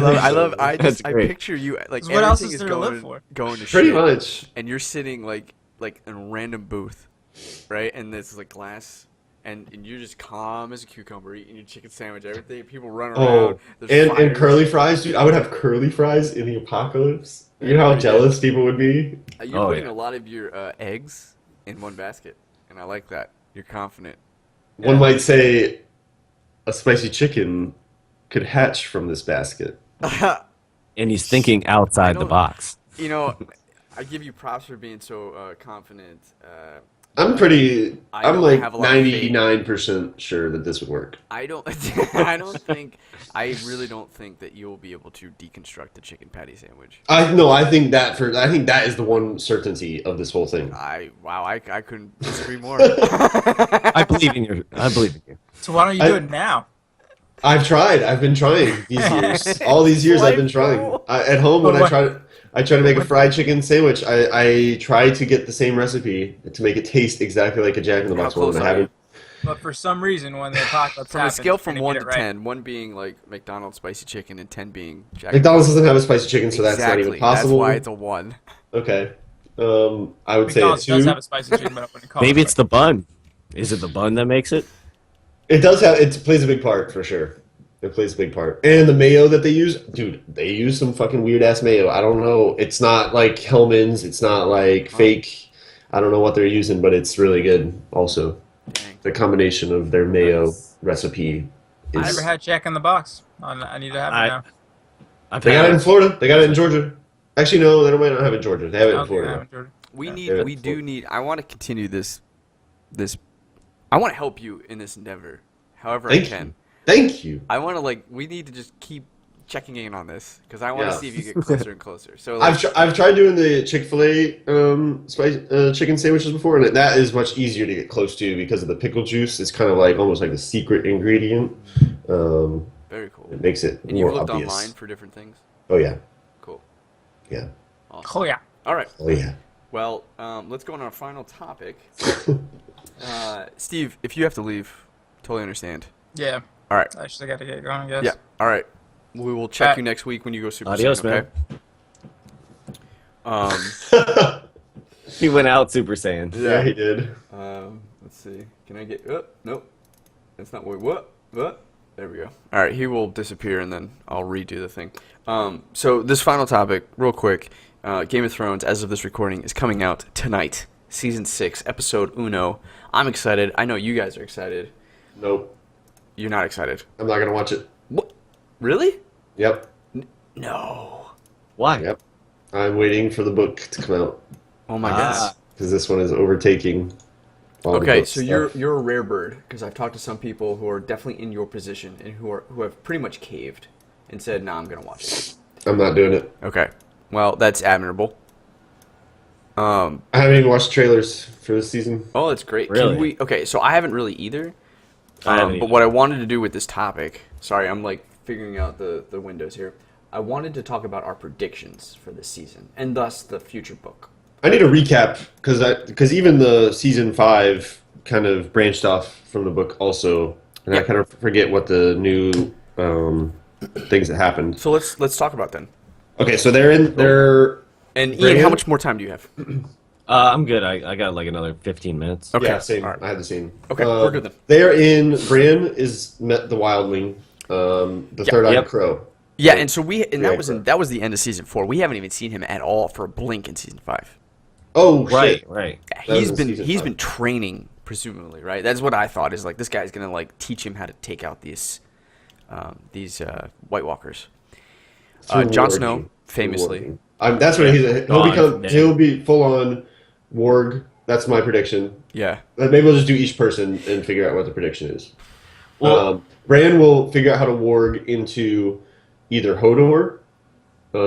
That's I great. picture you like So what else everything is there to live going for? going to Pretty shit, much. and you're sitting like in a random booth, right? And this is like glass, and you're just calm as a cucumber, eating your chicken sandwich, everything. People run around. Oh, there's and fires. curly fries, dude. I would have curly fries in the apocalypse. You know how jealous people would be? You're Oh, putting yeah. a lot of your eggs in one basket, and I like that. You're confident. One might say a spicy chicken could hatch from this basket. And he's thinking outside the don't- box. You know, I give you props for being so confident. I'm I I'm don't like have a lot of faith. 99% sure that this would work. I don't. I really don't think that you'll be able to deconstruct the chicken patty sandwich. I think that is the one certainty of this whole thing. I couldn't disagree more. I believe in you. I believe in you. So why don't you do it now? I've tried. I've been trying these years. All these years I've been trying. At home when I try to make a fried chicken sandwich, I try to get the same recipe to make it taste exactly like a Jack in the Box How one. close I are you? haven't. But for some reason, when the apocalypse From a happens, scale you're from gonna 1 get to it right. 10, 1 being like McDonald's spicy chicken and 10 being Jack. McDonald's doesn't have a spicy chicken, so that's not Exactly. even possible. That's why it's a 1. Okay. I would say a McDonald's does 2. have a spicy chicken, but I wouldn't call Maybe it it's the bun. Is it the bun that makes it? It does have. It plays a big part for sure. It plays a big part. And the mayo that they use, dude, they use some fucking weird ass mayo. I don't know. It's not like Hellman's. It's not like fake. I don't know what they're using, but it's really good. Also, Dang. the combination of their mayo recipe I is. never had Jack in the Box. I need to have it now. I've They got it had in Florida. They got it in Georgia. Actually, no, they might not have it in Georgia. They have it in Okay, I Florida. haven't tried it. We Yeah. need. Yeah. We do need. I want to continue this. I want to help you in this endeavor, however I Thank can. you. Thank you. I want to we need to just keep checking in on this because I want to Yeah. see if you get closer and closer. So like, I've tried doing the Chick-fil-A chicken sandwiches before, and that is much easier to get close to because of the pickle juice. It's kind of like almost like the secret ingredient. very cool. It makes it And you more looked obvious. online for different things. Oh yeah, Cool. yeah, Awesome. Oh yeah. All right. oh yeah. Well, let's go on our final topic. Steve, if you have to leave, totally understand. Yeah. All right. I actually got to get going, I guess. Yeah. All right. We will check Alright. you next week when you go Super Adios, Saiyan, okay? He went out Super Saiyan. Yeah, he did. Let's see. Can I get? Nope. That's not what. There we go. All right. He will disappear, and then I'll redo the thing. So this final topic, real quick. Game of Thrones, as of this recording, is coming out tonight. Season 6, episode uno. I'm excited. I know you guys are excited. Nope, You're not excited. I'm not gonna watch it. What? Really? Yep, No. Why? yep. I'm waiting for the book to come out Oh my Ah. goodness. because this one is overtaking. All the Okay, book so stuff. you're a rare bird because I've talked to some people who are definitely in your position and who have pretty much caved and said, "Nah, I'm gonna watch it." I'm not doing it. Okay, well that's admirable. I haven't even watched trailers for this season. Oh, that's great. Really? Okay, so I haven't really either. I haven't But either. what I wanted to do with this topic, sorry, I'm figuring out the windows here. I wanted to talk about our predictions for this season and thus the future book. I need a recap because even the season 5 kind of branched off from the book also, and I Yeah. kind of forget what the new things that happened. So let's talk about them. Okay, so they're And Ian, Brilliant. how much more time do you have? I'm good. I got like another 15 minutes. Okay, yeah, same. all right. I had the same. Okay, we're good then. They're in. Bran is met the Wildling, the third-eyed Yep. crow. Yeah, and so Yeah, that was the end of season 4. We haven't even seen him at all for a blink in season 5. Oh, Right, shit. right. That was He's in been season he's 5. been training presumably, right? That's what I thought is this guy's gonna teach him how to take out these White Walkers. Through Jon warging. Snow Through famously. warging. That's what he'll Gone become. today. He'll be full on warg. That's my prediction. Yeah. Maybe we'll just do each person and figure out what the prediction is. Well- Bran will figure out how to warg into either Hodor, He's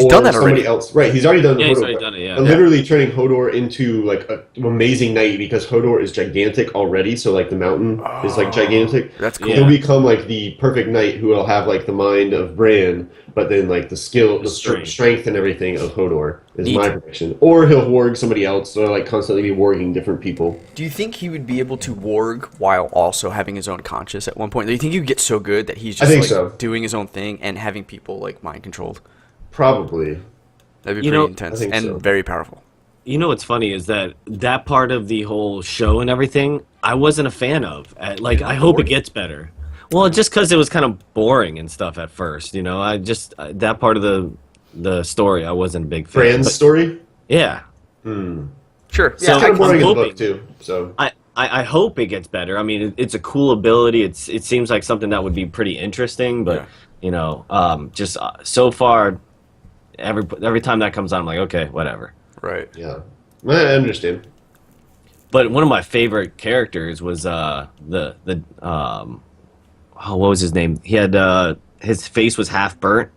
or done that somebody already. else. Right, he's already done Yeah, Hodor. he's already done it, yeah. Literally turning Hodor into an amazing knight because Hodor is gigantic already. So the mountain is gigantic. That's cool. Yeah. He'll become the perfect knight who will have the mind of Bran, but then the skill, the strength and everything of Hodor is Neat. my prediction. Or he'll warg somebody else, or constantly be warging different people. Do you think he would be able to warg while also having his own conscience at one point? Do you think he would get so good that he's I just think so. doing his own thing and having people mind controlled? Probably. That'd be You pretty know, intense I think and so. very powerful. You know what's funny is that part of the whole show and everything, I wasn't a fan of. I hope it gets better. Well, just because it was kind of boring and stuff at first, I just that part of the story I wasn't a big fan. Bran's But- story? Yeah. Sure. So- It's kind of boring in the hoping- book, too. So. I hope it gets better. I mean, it's a cool ability. It seems like something that would be pretty interesting, but just so far, every time that comes on, I'm like, okay, whatever. Right. Yeah, I understand. But one of my favorite characters was what was his name? He had his face was half burnt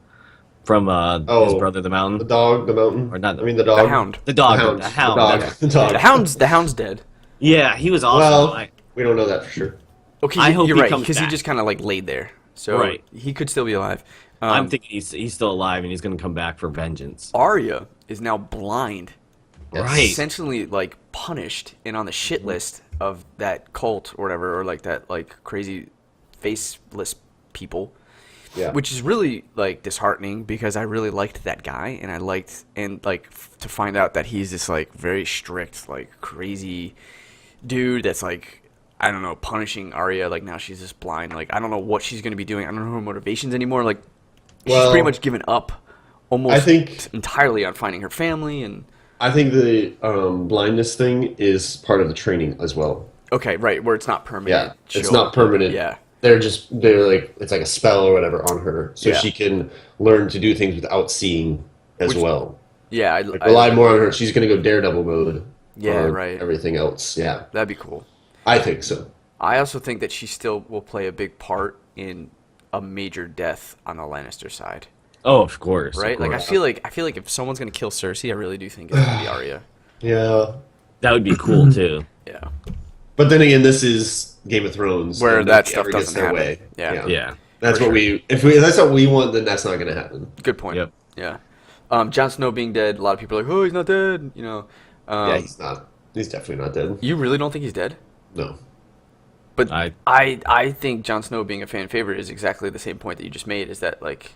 from his brother the The Mountain, dog, the mountain. or not? I mean, the The dog. Hound. The dog, The hound. the hound. The dog. that's- The dog. The hound's dead. Yeah, he was awesome. Well, we don't know that for sure. Okay, I hope you're he right comes because he back. just kind of like laid there, so Right. he could still be alive. I'm thinking he's still alive and he's gonna come back for vengeance. Arya is now blind, Right. essentially like punished and on the shit list of that cult or whatever, or like that like crazy faceless people. Yeah. Which is really like disheartening because I really liked that guy and to find out that he's this like very strict like crazy dude that's like I don't know punishing Arya like now she's just blind like I don't know what she's gonna be doing I don't know her motivations anymore like she's Well, pretty much given up almost I think- entirely on finding her family and I think the blindness thing is part of the training as well. okay right where it's not permanent. Yeah, it's She'll- not permanent. Yeah. They're like it's like a spell or whatever on her, so Yeah. she can learn to do things without seeing as well. Yeah, Like rely more on her. She's gonna go Daredevil mode. Yeah, on right. Everything else, yeah, That'd be cool. I think so. I also think that she still will play a big part in a major death on the Lannister side, Oh, of course. right? Of Like course. I feel like if someone's gonna kill Cersei, I really do think it's gonna be Arya. Yeah, that would be cool too. Yeah, but then again, this is Game of Thrones, where and that nothing stuff ever gets doesn't their happen. way. Yeah. Yeah. That's For what sure. if that's what we want, then that's not gonna happen. good point. Yep. Yeah, Jon Snow being dead, a lot of people are like, oh, he's not dead. You know, Yeah, he's not. He's definitely not dead. you really don't think he's dead? No. But I- I think Jon Snow being a fan favorite is exactly the same point that you just made. Is that like,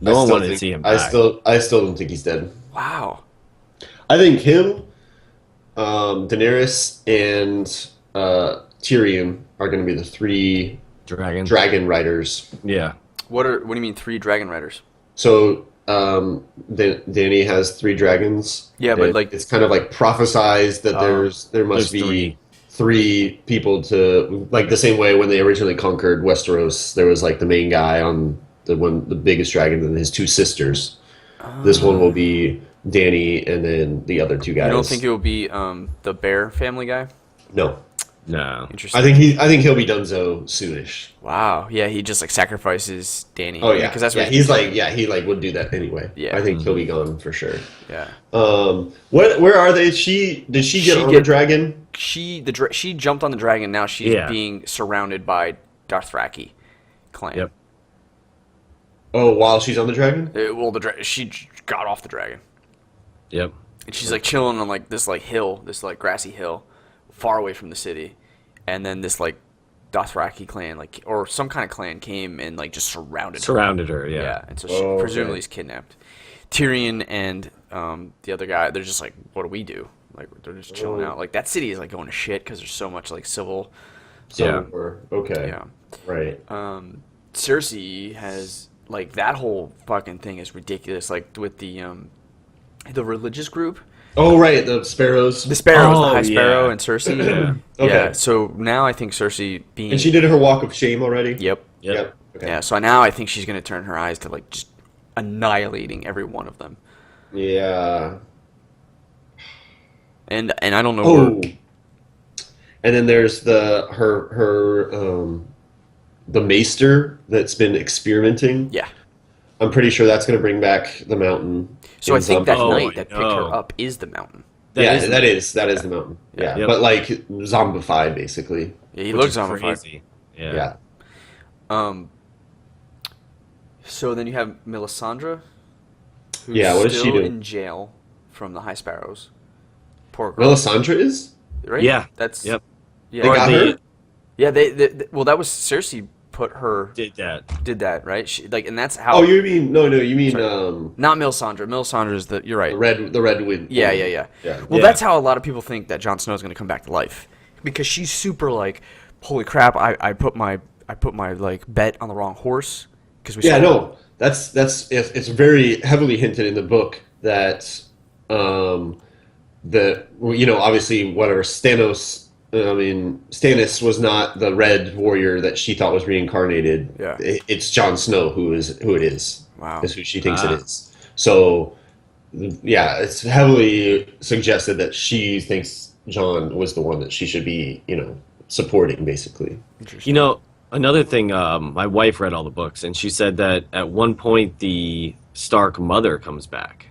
No I one still wanted to think- see him I back. still don't think he's dead. wow, I think him, Daenerys, and Tyrion are going to be the three Dragon. dragon riders. Yeah. what do you mean 3 dragon riders? So Dany has 3 dragons. Yeah, but, like- it's kind of like prophesized that there must There's be 3. 3 people to like the same way when they originally conquered Westeros. There was like the main guy on the biggest dragon, and his 2 sisters. This one will be Dany, and then the other 2 guys. You don't think it will be the Bear family guy? No, No. Interesting. I think he'll be Dunzo soonish. Wow. Yeah, he just like sacrifices Dany. Oh yeah, because that's yeah. what He's like he like would do that anyway. Yeah. I think he'll be gone for sure. yeah. Where are they? Did she get She on the get- dragon? She jumped on the dragon. Now she's Yeah. being surrounded by Dothraki clan. Yep. Oh, while she's on the dragon? Well, she got off the dragon, Yep. and she's like chilling on like this like hill, this like grassy hill, far away from the city, and then this like Dothraki clan like or some kind of clan came and like just surrounded her. Surrounded her. Yeah. Yeah, and so she Oh, okay. presumably is kidnapped. Tyrion and the other guy, they're just like, what do we do? Like they're just chilling Oh. out. Like that city is like going to shit because there's so much like civil. Yeah. Okay. Yeah. Right. Cersei has like that whole fucking thing is ridiculous. Like with the religious group, Oh, right. The sparrows. the Sparrows, the Oh, High Sparrow, yeah. and Cersei. Yeah. Okay. Yeah. So now I think Cersei being. And she did her walk of shame already. Yep. Yep. Okay. Yeah. So now I think she's gonna turn her eyes to like just annihilating every one of them. Yeah. And I don't know. Oh. And then there's the maester that's been experimenting. Yeah. I'm pretty sure that's going to bring back the mountain. So I in think that zombie- Oh, knight I that picked know. her up is the mountain. that is- is the mountain. Yeah, Yep. but like zombified basically. Yeah, he Which looks is zombified. crazy. Yeah. Yeah. So then you have Melisandre, who's Yeah, what is still she doing? in jail from the High Sparrows. Poor girl. Melisandre is? Right? Yeah. That's Yep. Yeah. They got her? Yeah, they well that was Cersei put her Did that. did that, right? She like and that's how Oh, you mean you mean not Melisandre. Melisandre is the you're right. the red wind. Yeah. Yeah. Well, Yeah. that's how a lot of people think that Jon Snow's going to come back to life because she's super like, holy crap! I put my like bet on the wrong horse because we Yeah, saw no, it's very heavily hinted in the book that obviously whatever Stannis was not the red warrior that she thought was reincarnated. Yeah. It's Jon Snow who it is. Wow. Is who she thinks it is. So yeah, it's heavily suggested that she thinks John was the one that she should be, supporting, basically. Interesting. Another thing, my wife read all the books, and she said that at one point the Stark mother comes back.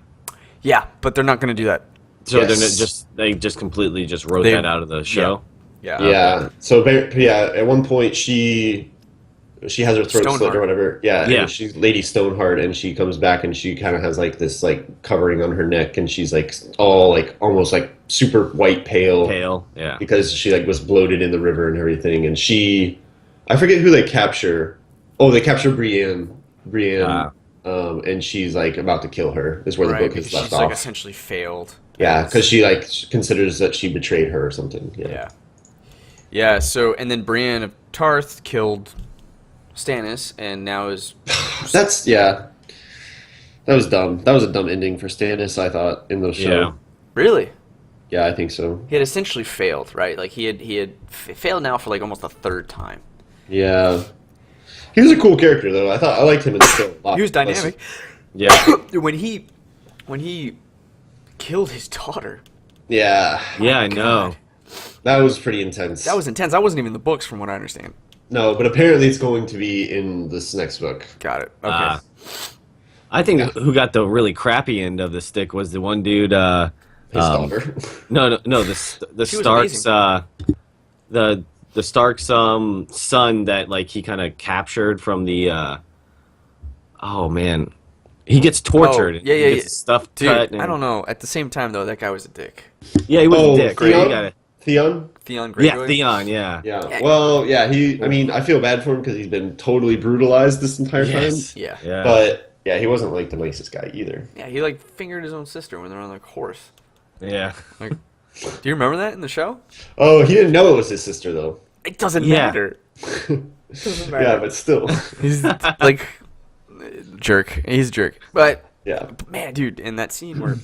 Yeah, but they're not going to do that. So Yes. they just completely just wrote They- that out of the show. Yeah. Yeah. So at one point she has her throat slit Stoneheart. or whatever. Yeah. Yeah. And she's Lady Stoneheart, and she comes back and she kind of has like this like covering on her neck, and she's like all like almost like super white pale Pale, yeah. because she like was bloated in the river and everything. And I forget who they capture. Oh, they capture Brienne. And she's like about to kill her. Is where the book because is left she's off. like essentially failed. Yeah, as- because she like considers that she betrayed her or something. Yeah. Yeah, so, and then Brienne of Tarth killed Stannis, and now is... That was dumb. That was a dumb ending for Stannis, I thought, in the show. Yeah. Really? Yeah, I think so. He had essentially failed, right? Like, he had failed now for, like, almost a third time. Yeah. He was a cool character, though. I liked him in the show a lot. He was dynamic. Yeah. when he killed his daughter, Yeah. Yeah, I know. God. That was pretty intense. that was intense. That wasn't even in the books, from what I understand. No, but apparently it's going to be in this next book. Got it. Okay. I think who got the really crappy end of the stick was the one dude. His daughter. No, the She was Starks. amazing. The Starks son that like he kind of captured from the. Oh man, he gets tortured. yeah, he yeah, gets yeah. his stuff Dude, cut. And, I don't know. At the same time, though, that guy was a dick. Yeah, he was a dick. Right? Theon? He got it. Theon? Theon Yeah, Greyjoy. Theon. Yeah. Yeah. Well, yeah, I feel bad for him because he's been totally brutalized this entire Yes. time. Yeah. Yeah. But, yeah, he wasn't like the nicest guy either. Yeah, he, like, fingered his own sister when they're on the horse. Yeah. Like, do you remember that in the show? Oh, he didn't know it was his sister, though. It doesn't Yeah. matter. Doesn't matter. Yeah, but still. He's like jerk. He's a jerk. But Yeah. man, dude, in that scene where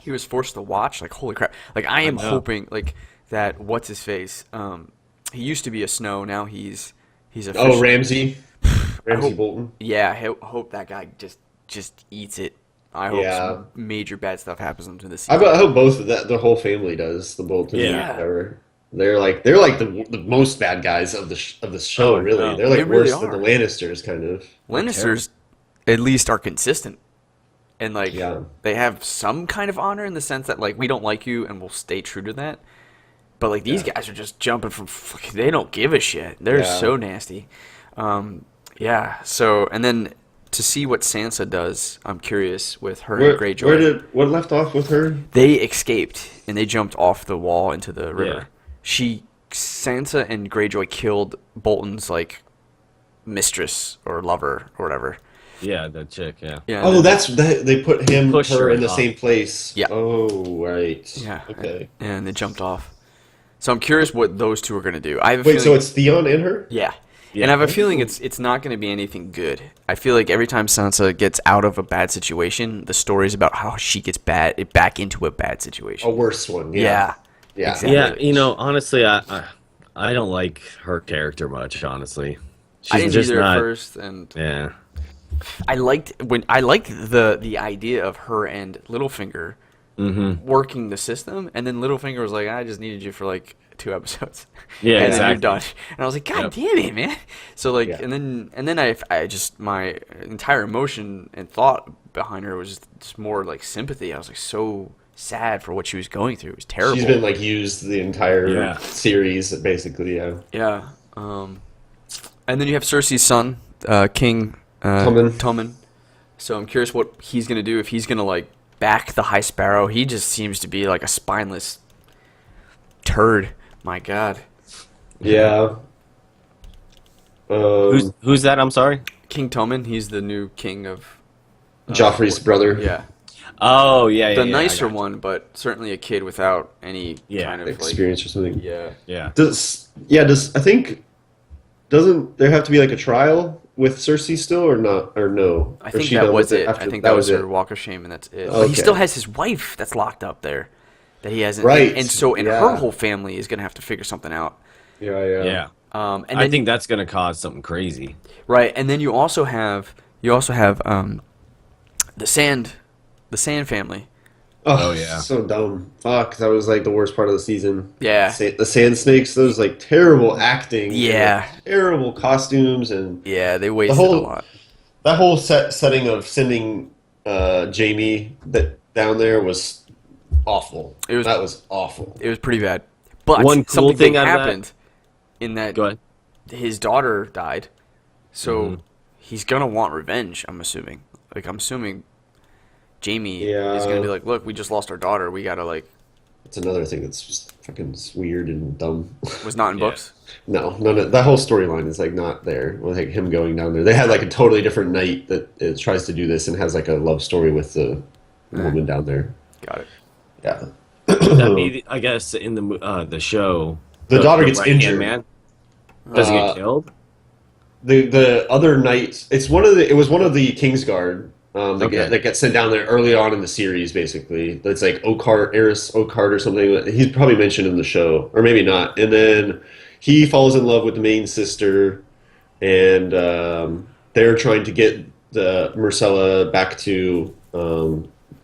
he was forced to watch, like holy crap! Like I am know. hoping like that. What's his face? He used to be a Snow. Now he's a. Oh, Ramsey. Ramsey hope- Bolton. Yeah, I hope that guy just eats it. I hope Yeah. some major bad stuff happens to this. I hope both of that, the whole family does, the Boltons. Yeah. Whatever. They're like the most bad guys of the show. Oh, Really, no. they're like They really worse than the are. Lannisters, kind of. Lannisters, at least, are consistent, and like Yeah. they have some kind of honor in the sense that like we don't like you and we'll stay true to that. But like these guys are just jumping from fucking, they don't give a shit. They're Yeah. so nasty. Yeah. So and then to see what Sansa does, I'm curious with her and Greyjoy. What left off with her? They escaped and they jumped off the wall into the river. Yeah. Sansa and Greyjoy killed Bolton's like mistress or lover or whatever. Yeah, the chick. Yeah. Yeah. Oh, they put Push her her in the off. same place. Yeah. Oh, right. Yeah. Okay. And they jumped off. So I'm curious what those two are going to do. I have a Wait, feeling, so it's Theon and her? yeah. Yeah. And I have a feeling it's not going to be anything good. I feel like every time Sansa gets out of a bad situation, the story's about how she gets back into a bad situation. A worse one. yeah. Yeah. Yeah. Exactly. Yeah, honestly, I don't like her character much. Honestly, I didn't just either not. at first, and Yeah. I liked the idea of her and Littlefinger working the system, and then Littlefinger was like, "I just needed you for like 2 episodes, Yeah, and then exactly. you're done." And I was like, "God damn it, man!" So like, Yeah. and then I just my entire emotion and thought behind her was just more like sympathy. I was like so sad for what she was going through. It was terrible. She's been like used the entire Yeah. series, basically. Yeah. Yeah. And then you have Cersei's son, King Tommen. So I'm curious what he's gonna do. If he's gonna like back the High Sparrow, he just seems to be like a spineless turd. My God, Yeah. Who's that? I'm sorry. King Tommen. He's the new king of Joffrey's brother. yeah, Oh yeah, the yeah, nicer I got you. one, but certainly a kid without any Yeah. kind of Experience or something. like yeah. Yeah. Doesn't there have to be like a trial with Cersei still or not or no? I Or think she that done was with it. after- I think that was her it. walk of shame, and that's it. But he Okay. still has his wife that's locked up there that he hasn't. Right, And so, and yeah. her whole family is gonna have to figure something out. Yeah. Yeah. And I then think that's gonna cause something crazy. right, and then you also have the Sand family, Oh, yeah. so dumb. Fuck, that was like the worst part of the season. Yeah. The sand snakes, those like terrible acting, and, Yeah. like, terrible costumes, and Yeah, they the wasted a whole lot. that whole setting of sending Jamie down there was awful. It was- That was awful. It was pretty bad. But One cool something thing big out of that- happened in that Go ahead. his daughter died. So Mhm. he's gonna want revenge, I'm assuming. Like I'm assuming Jamie Yeah. is gonna be like, look, we just lost our daughter. We gotta like It's another thing that's just fucking weird and dumb. was not in Yeah. books. No, none of that whole storyline is like not there. With like him going down there, they had like a totally different knight that tries to do this and has like a love story with the woman down there. Got it. Yeah, That'd be, I guess, in the show. The daughter gets right-hand injured. Man, does he Uh, get killed? the other knight. It was one of the Kingsguard Okay. that gets sent down there early on in the series. Basically, that's like Eris Oakheart or something. He's probably mentioned in the show, or maybe not. And then he falls in love with the main sister, and they're trying to get the Myrcella back to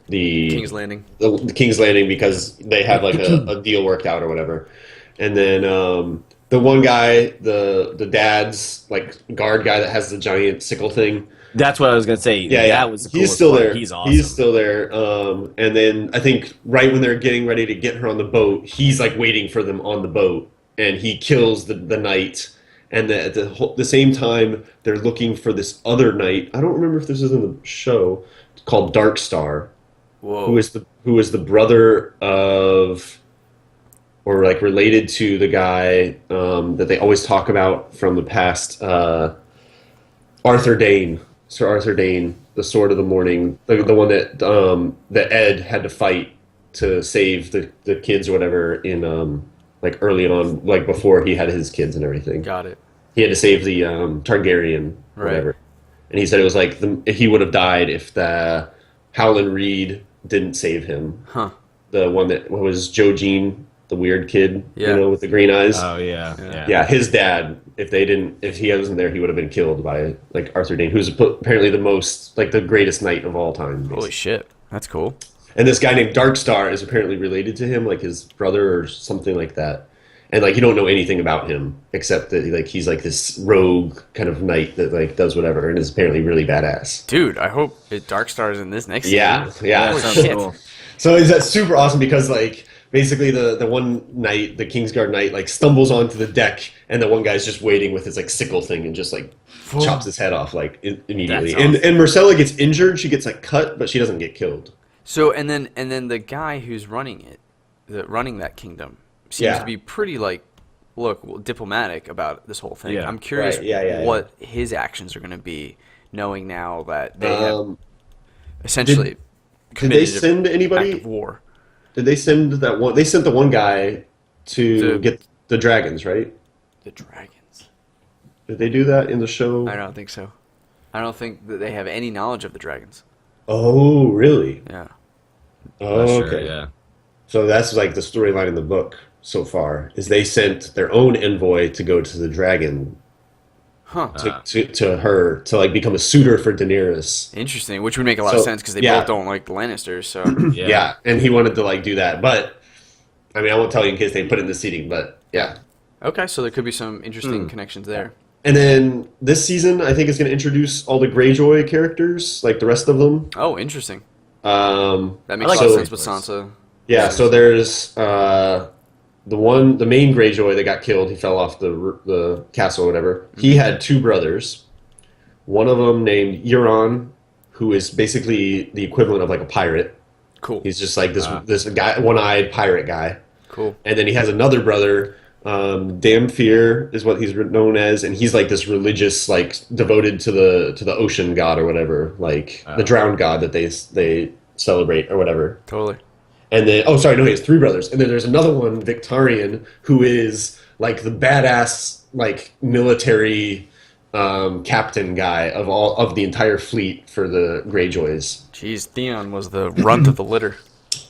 the King's Landing. the King's Landing because they have like a deal worked out or whatever. And then the one guy, the dad's like guard guy that has the giant sickle thing. That's what I was gonna say. Yeah, yeah. That was the He's coolest still part. there. He's awesome. He's still there. And then I think right when they're getting ready to get her on the boat, he's like waiting for them on the boat, and he kills the knight. And at the same time, they're looking for this other knight. I don't remember if this is in the show, called Dark Star, Whoa. who is the brother of, or like related to the guy that they always talk about from the past, Arthur Dane, Sir Arthur Dane, the Sword of the Morning, the one that Ed had to fight to save the kids or whatever in like early on, like before he had his kids and everything. Got it. He had to save the Targaryen, or Right. whatever. And he said it was like he would have died if the Howland Reed didn't save him. Huh. The one that was Joe Jean, the weird kid, Yeah. with the green eyes. Oh yeah, Yeah. yeah. Yeah, his dad. If he wasn't there, he would have been killed by like Arthur Dane, who's apparently the greatest knight of all time. Holy basically. shit. That's cool. And this guy named Darkstar is apparently related to him, like his brother or something like that. And like you don't know anything about him except that like he's like this rogue kind of knight that like does whatever and is apparently really badass. Dude, I hope Dark Star's in this next Yeah, season. yeah. That Holy sounds shit. cool. So is that super awesome because like basically the one knight, the Kingsguard knight, like stumbles onto the deck and the one guy's just waiting with his like sickle thing and just like chops his head off like immediately. That's And awesome. Myrcella gets injured, she gets like cut, but she doesn't get killed. So and then the guy who's running that kingdom seems Yeah. to be pretty diplomatic about this whole thing. Yeah. I'm curious Right, yeah. what his actions are going to be, knowing now that they have Um, essentially did they committed send an act anybody? of war. Did they send that one? They sent the one guy to The- get the dragons, right? The dragons. Did they do that in the show? I don't think so. I don't think that they have any knowledge of the dragons. Oh, really? Yeah. Oh, Sure, okay. yeah. So that's like the storyline in the book so far is they sent their own envoy to go to the dragon Huh. to her to like become a suitor for Daenerys. Interesting, which would make a lot of So, sense because they yeah. both don't like the Lannisters. So Yeah. And he wanted to like do that, but I mean I won't tell you in case they put it in the seating, but yeah. okay, so there could be some interesting connections there. And then this season I think is going to introduce all the Greyjoy characters, like the rest of them. Oh, interesting. Um, That makes like a lot of so- sense with Sansa. Yeah, so there's the main Greyjoy that got killed. He fell off the castle or whatever. He had two brothers. One of them named Euron, who is basically the equivalent of like a pirate. Cool. He's just like this guy, one-eyed pirate guy. Cool. And then he has another brother, Damphir is what he's known as, and he's like this religious, like devoted to the ocean god or whatever, like the drowned god that they celebrate or whatever. Totally. And then, he has three brothers. And then there's another one, Victarion, who is like the badass, like military captain guy of the entire fleet for the Greyjoys. Jeez, Theon was the runt of the litter.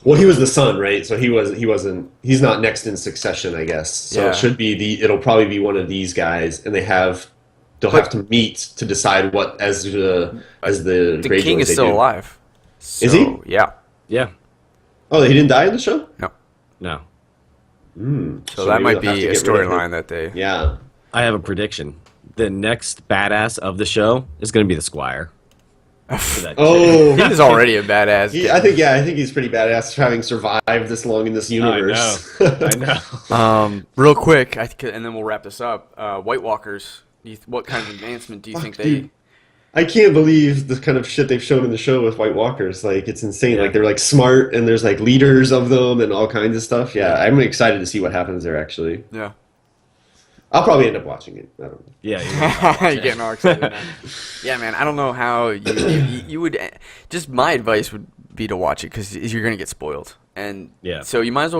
Well, he was the son, right? So he's not next in succession, I guess. So Yeah. it should be it'll probably be one of these guys, and they'll have to meet to decide what as the The Greyjoys king is they still do. alive. Is he? So, yeah. Yeah. Oh, he didn't die in the show? No. No. So that maybe might they'll have be to a get rid of him. storyline that they. Yeah. I have a prediction. The next badass of the show is going to be the Squire. For that Oh, He is already a badass. I think he's pretty badass for having survived this long in this universe. I know. Real quick, and then we'll wrap this up. White Walkers. What kind of advancement do you think they? Dude, I can't believe the kind of shit they've shown in the show with White Walkers. Like, it's insane. Yeah. Like, they're like smart, and there's like leaders of them and all kinds of stuff. Yeah, I'm excited to see what happens there. Actually, Yeah. I'll probably end up watching it. I don't know. Yeah. You're getting all excited now. Yeah, man. I don't know how you would. Just my advice would be to watch it because you're gonna get spoiled, and Yeah. So you might as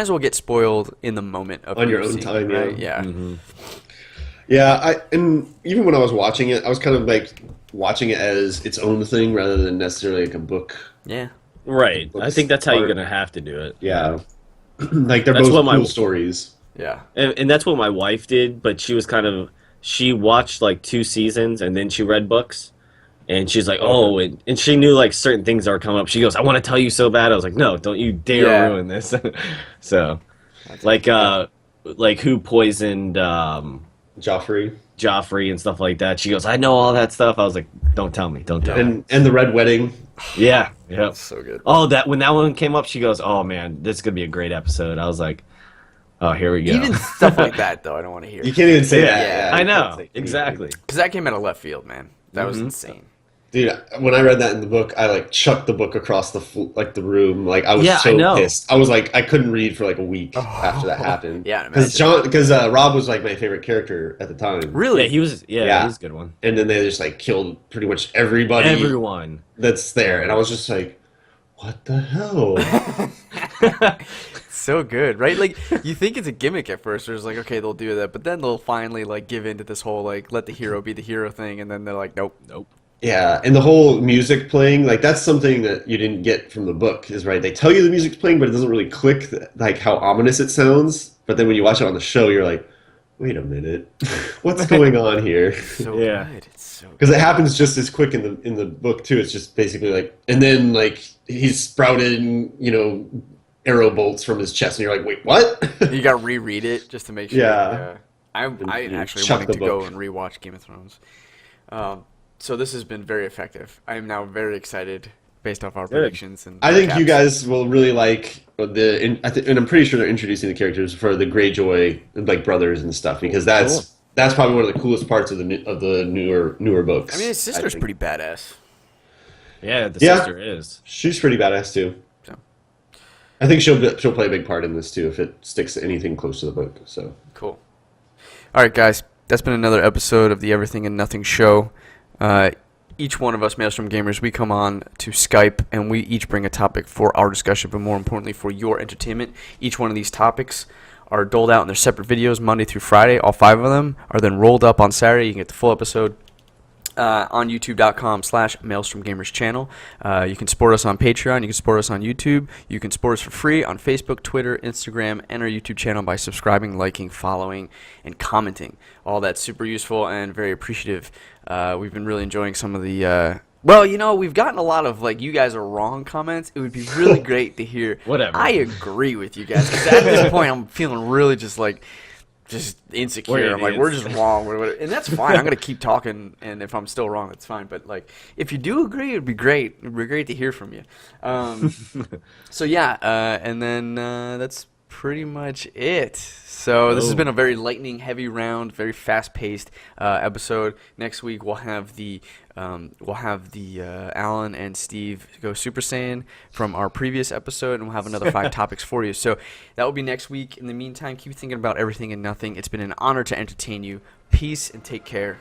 well get spoiled in the moment of On who your you're own seeing, time, right? yeah. Yeah. Yeah, and even when I was watching it, I was kind of like watching it as its own thing rather than necessarily like a book. Yeah. Right. I think that's how you're Or- going to have to do it. Yeah, like they're That's both what my- cool stories. Yeah. And that's what my wife did, but she was she watched like 2 seasons and then she read books. And she's like, oh, and she knew like certain things that were coming up. She goes, I want to tell you so bad. I was like, no, don't you dare Yeah. ruin this. So, like who poisoned Joffrey Joffrey and stuff like that. She goes, I know all that stuff. I was like, don't tell me. Don't tell me. and the Red Wedding. Yeah. That's so good. Oh, when that one came up, she goes, oh man, this is going to be a great episode. I was like, oh, here we go. Even stuff like that, though, I don't want to hear. You can't even say Yeah, that. yeah, I you can't know. say anything. Exactly. Because that came out of left field, man. That was insane. Dude, when I read that in the book, I like chucked the book across the the room. Like I was Yeah, so I know. pissed. I was like, I couldn't read for like a week after that happened. Yeah, because Rob was like my favorite character at the time. Really? Yeah, he was a good one. And then they just like killed pretty much everybody Everyone. that's there, and I was just like, what the hell? So good, right? Like you think it's a gimmick at first. There's like, okay, they'll do that, but then they'll finally like give into this whole like let the hero be the hero thing, and then they're like, nope. Yeah, and the whole music playing, like that's something that you didn't get from the book, is right. They tell you the music's playing, but it doesn't really click like how ominous it sounds. But then when you watch it on the show, you're like, wait a minute, what's going on here? So Yeah. good. It's so good. Because it happens just as quick in the book too. It's just basically like, and then like he's sprouted, arrow bolts from his chest, and you're like, wait, what? You got to reread it just to make sure. Yeah. I you actually chuck wanting the to go book. and rewatch Game of Thrones. So this has been very effective. I am now very excited based off our predictions and. I think you recaps. guys will really like and I'm pretty sure they're introducing the characters for the Greyjoy like brothers and stuff, because that's probably one of the coolest parts of the newer books. I mean, his sister's think. pretty badass. Yeah, the Yeah. sister is. She's pretty badass too. So. I think she'll play a big part in this too if it sticks to anything close to the book. So Cool. All right, guys. That's been another episode of the Everything and Nothing Show. Each one of us, Maelstrom Gamers, we come on to Skype and we each bring a topic for our discussion, but more importantly for your entertainment. Each one of these topics are doled out in their separate videos Monday through Friday. All 5 of them are then rolled up on Saturday. You can get the full episode on youtube.com/Maelstrom Gamers channel. You can support us on Patreon. You can support us on YouTube. You can support us for free on Facebook, Twitter, Instagram, and our YouTube channel by subscribing, liking, following, and commenting. All that's super useful and very appreciative. We've been really enjoying some of the... we've gotten a lot of, like, you guys are wrong comments. It would be really great to hear. Whatever. I agree with you guys. 'Cause at this point, I'm feeling really just insecure. We're I'm like, idiots. we're just wrong. And that's fine. I'm going to keep talking, and if I'm still wrong, that's fine. But, like, if you do agree, it'd be great. It'd be great to hear from you. And then that's pretty much it. So this has been a very lightning heavy round, very fast paced episode. Next week we'll have the Alan and Steve go Super Saiyan from our previous episode, and we'll have another 5 topics for you. So that will be next week. In the meantime, keep thinking about everything and nothing. It's been an honor to entertain you. Peace and take care.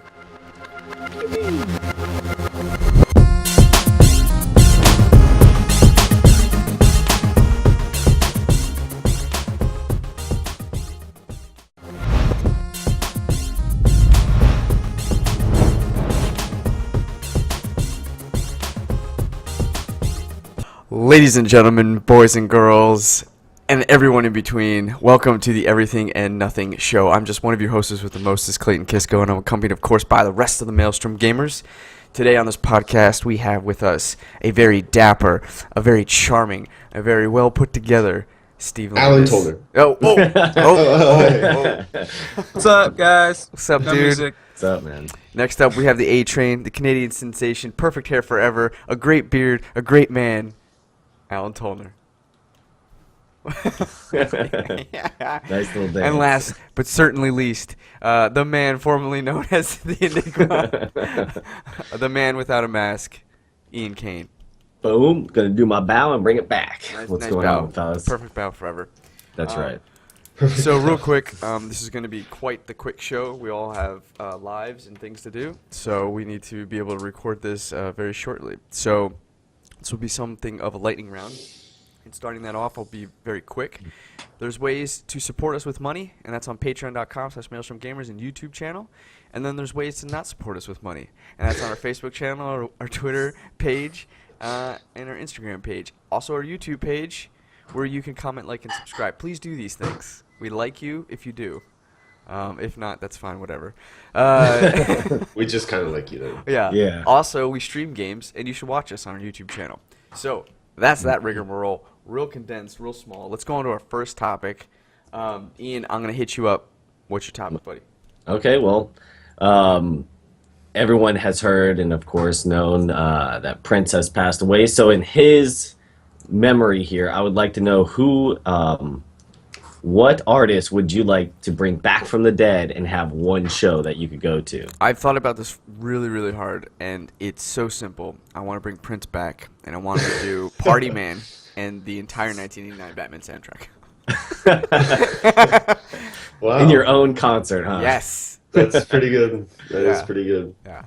Ladies and gentlemen, boys and girls, and everyone in between, welcome to the Everything and Nothing Show. I'm just one of your hosts with the most, is Clayton Kisco, and I'm accompanied, of course, by the rest of the Maelstrom Gamers. Today on this podcast, we have with us a very dapper, a very charming, a very well put together Steve Alan Landis. Toller. What's up, guys? What's up, No dude? music. What's up, man? Next up, we have the A-Train, the Canadian sensation, perfect hair forever, a great beard, a great man, Alan Tollner. Nice little dance. And last, but certainly least, the man formerly known as the Enigma, the man without a mask, Ian Kane. Boom. Gonna do my bow and bring it back. What's Nice going bow. on, fellas? Perfect bow forever. That's right. So real quick, this is going to be quite the quick show. We all have lives and things to do, so we need to be able to record this very shortly. So this will be something of a lightning round. And starting that off, I'll be very quick. There's ways to support us with money, and that's on patreon.com/maelstromgamers and YouTube channel. And then there's ways to not support us with money, and that's on our Facebook channel, our Twitter page, and our Instagram page. Also our YouTube page, where you can comment, like, and subscribe. Please do these things. We like you if you do. If not, that's fine, whatever. We just kind of like you though. Yeah. Yeah. Also, we stream games, and you should watch us on our YouTube channel. So that's that rigmarole. Real condensed, real small. Let's go on to our first topic. Ian, I'm going to hit you up. What's your topic, buddy? Okay, well, everyone has heard and, of course, known that Prince has passed away. So in his memory here, I would like to know what artist would you like to bring back from the dead and have one show that you could go to? I've thought about this really, really hard, and it's so simple. I want to bring Prince back, and I want to do Party Man and the entire 1989 Batman soundtrack. Wow. In your own concert, huh? Yes. That's pretty good. That is Yeah. pretty good. Yeah.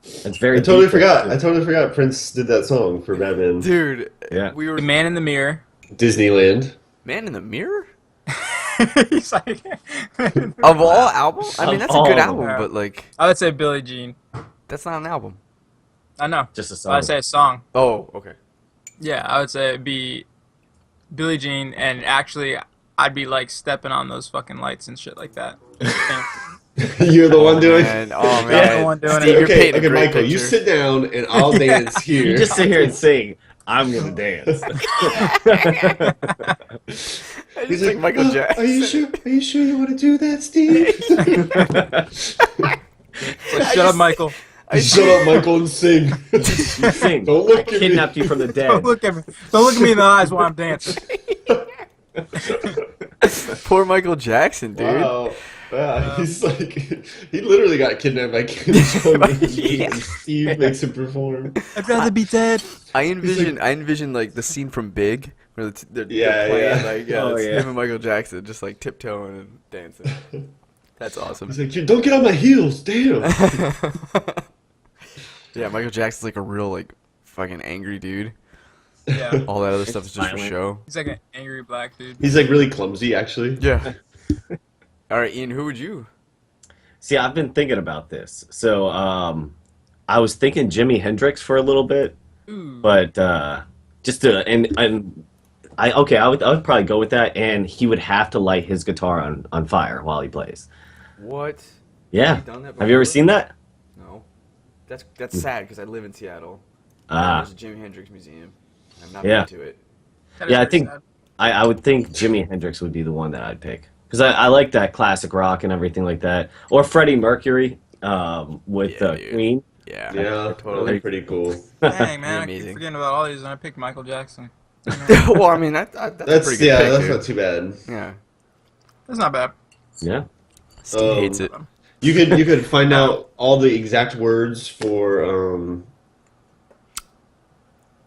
It's very I totally deep. forgot Prince did that song for Batman. Dude, Yeah. we were The Man in the Mirror. Disneyland. Man in the Mirror? He's like, Of all albums? I mean, Of that's a good all. album, Yeah. but, like, I would say Billie Jean. that's not an album. I know. Just a I song. would say a song. Oh, okay. Yeah, I would say it'd be Billie Jean, and actually, I'd be like stepping on those fucking lights and shit like that. You're the one doing. Man. Oh, I'm man. the one doing Steve, it. you're Okay, painting a okay, great Michael, you picture. sit down and I'll dance here. You just sit here and sing. I'm gonna dance. I He's just think Michael Jackson. Are you sure? Are you sure you want to do that, Steve? Like, shut up, Michael. Shut up, Michael, and sing. You sing. Don't look I at me. kidnapped you from the Don't dead. look at me. Don't look at me in the eyes while I'm dancing. Poor Michael Jackson, dude. Wow. Yeah, he's like, he literally got kidnapped by Kim Jong-un, and Steve makes him perform. I'd rather be dead. I envision like the scene from Big where they're Yeah, playing, yeah. like Oh, it's yeah. him and Michael Jackson just like tiptoeing and dancing. That's awesome. He's like, don't get on my heels, damn. Yeah, Michael Jackson's like a real like fucking angry dude. Yeah. All that other stuff is just for Violent. show. He's like an angry black dude. He's like really clumsy, actually. Yeah. All right, Ian, who would you? See, I've been thinking about this. So, I was thinking Jimi Hendrix for a little bit, Ooh. but just to and I would probably go with that, and he would have to light his guitar on fire while he plays. What? Yeah. Have you done that Have you ever before? seen that? No. That's sad because I live in Seattle. Ah. There's a Jimi Hendrix museum. I've not Yeah. been to it. That is Yeah, I pretty think sad. I would think Jimi Hendrix would be the one that I'd pick. Because I like that classic rock and everything like that. Or Freddie Mercury with Yeah, dude. Queen. Yeah. Yeah, Totally. that'd be pretty cool. Dang, man, I keep Amazing. forgetting about all these, and I picked Michael Jackson. Well, I mean, that's a That's pretty good pick, that's dude. not too bad. Yeah. That's not bad. Yeah. Steve hates it. You could find out all the exact words for Under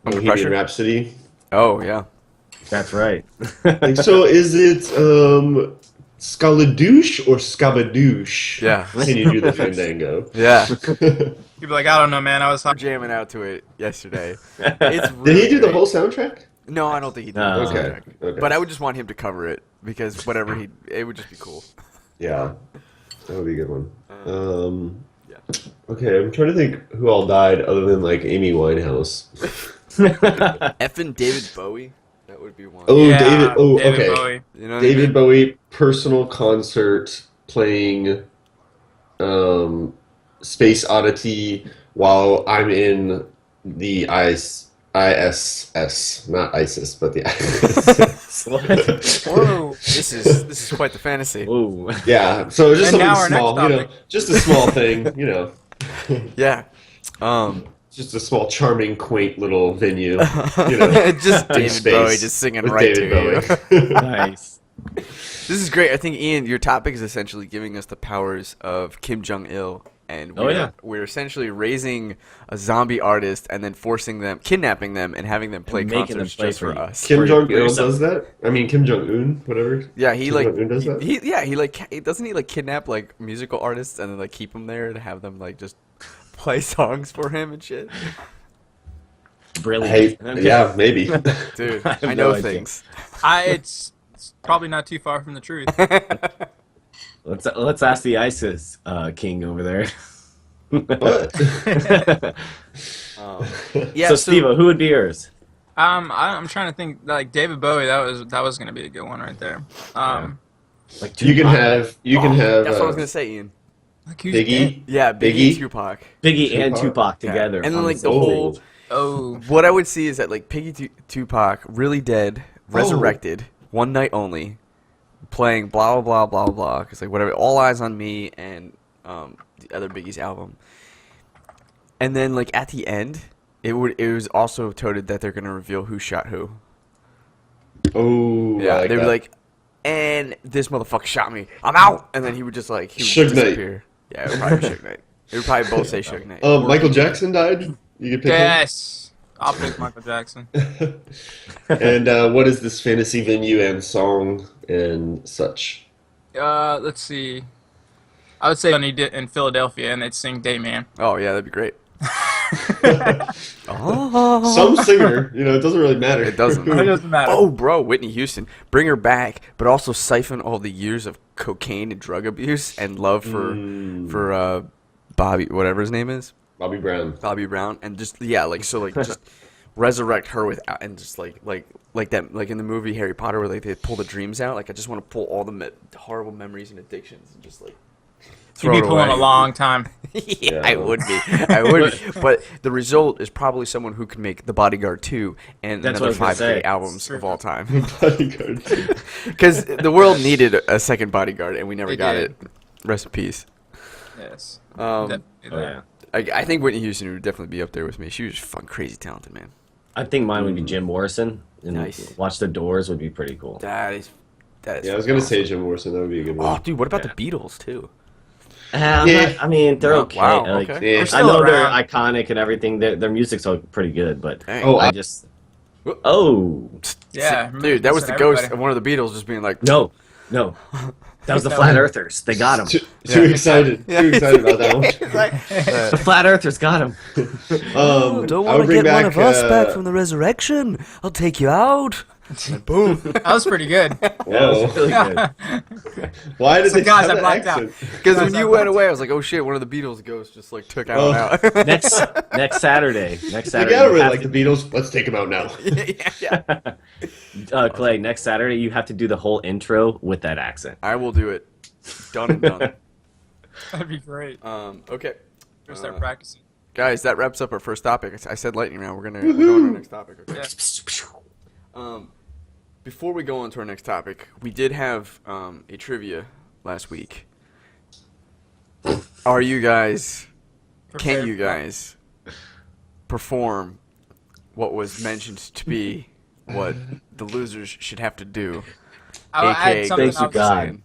Bohemian Pressure? Rhapsody. Oh, yeah. That's right. Like, so is it Scaladouche or Scabadouche? Yeah. Can you do the fandango? Yeah. You'd be like, I don't know, man. I was We're jamming out to it yesterday. It's Did really he do the great. whole soundtrack? No, I don't think he did. No. the Okay, soundtrack. okay. But I would just want him to cover it because whatever it would just be cool. Yeah, that would be a good one. Yeah. Okay, I'm trying to think who all died other than like Amy Winehouse. Effing David Bowie. That would be one. Oh, Yeah, David. Oh, David okay. Bowie. You know what I David mean? Bowie personal concert playing space oddity while I'm in the ISS, not ISIS, but the ISS. Whoa. This is quite the fantasy. Whoa. Yeah, so just And now something our next small, you know, topic. just a small thing, you know, Yeah. just a small, charming, quaint little venue, you know, just in David space Bowie just singing with right David to Bowie. you. Nice. This is great. I think, Ian, your topic is essentially giving us the powers of Kim Jong-il. And Oh, yeah. we're essentially raising a zombie artist and then kidnapping them, and having them play And making them concerts play just for for you. us. Kim For Jong Il yourself. does that. I mean, Kim Jong Un, whatever. Yeah, he Kim like Jong-un does that? he like doesn't he like kidnap like musical artists and then like keep them there to have them like just play songs for him and shit. Brilliant. Yeah, maybe. Dude, I have I know no idea. things. It's probably not too far from the truth. Let's ask the ISIS king over there. What? Yeah, so, Steve, who would be yours? I'm trying to think. Like David Bowie, that was gonna be a good one right there. Like You can Tupac? have. that's what I was gonna say, Ian. Like who's dead? Biggie. Yeah, Biggie, Biggie? Tupac. Biggie and Tupac? Tupac together. And then on like the same whole. stage. Oh, What I would see is that like Tupac, really dead, resurrected, one night only, playing blah blah blah blah blah. Because like whatever, All Eyes on Me and the other Biggie's album. And then like at the end, it was also toted that they're gonna reveal who shot who. Oh, Yeah, I like they were that. like, and this motherfucker shot me. I'm out. And then he would just like he would Suge Knight. disappear. Yeah, it would probably be Suge Knight. They would probably both say Suge Knight. Michael Jackson died. You could pick yes. I'll pick Michael Jackson. him. And what is this fantasy venue and song and such? Let's see. I would say when he did in Philadelphia and they'd sing Dayman. Oh yeah, that'd be great. Some singer, you know, it doesn't really matter. It doesn't. It doesn't matter. Oh, bro, Whitney Houston, bring her back, but also siphon all the years of cocaine and drug abuse and love for Bobby, whatever his name is, Bobby Brown. Bobby Brown, and just just resurrect her without, and just like that, like in the movie Harry Potter where like they pull the dreams out. Like I just want to pull all the horrible memories and addictions and just like You'd throw be it pulling away. a long time. Yeah, I would be. But the result is probably someone who can make The Bodyguard 2 and That's another what I was 5 gonna great say. albums of all time. Bodyguard. Because the world needed a second Bodyguard, and we never They got did. it. Rest in peace. Yes. Um, Oh, yeah. I think Whitney Houston would definitely be up there with me. She was fun, crazy talented, man. I think mine would be Jim Morrison. And Nice. Watch the Doors would be pretty cool. That is Yeah, I was gonna say Jim Morrison. That would be a good Oh, one. dude, what about Yeah. the Beatles too? Yeah. I mean, they're Wow, okay. wow, Like, okay. They're I still know they're around. iconic and everything. Their music's all pretty good, but Dang. Oh, I I- just. Oh Yeah. Dude, that was the everybody. ghost of one of the Beatles just being like, no, that was the Flat Earthers. They got him. Too excited. Too excited about that one. The Flat Earthers got him. Oh, don't I want would to bring get one back, of us back from the resurrection. I'll take you out. And boom. That was pretty good. That was Whoa. really good. Why did So, they guys, have I that blacked out. accent? Because when you went away, I was like, oh shit, one of the Beatles ghosts just like took Oh. out. Next Saturday. Next You Saturday. gotta really have like to- the Beatles. Let's take them out now. yeah. Clay, next Saturday you have to do the whole intro with that accent. I will do it. Done and done. That'd be great. Okay. We'll start practicing. Guys, that wraps up our first topic. I said lightning round. We're going to our next topic. Okay. Yeah. Before we go on to our next topic, we did have a trivia last week. Are you guys, can Prepared you for that. guys perform what was mentioned to be what the losers should have to do? I had AKA something Thank you, else. God.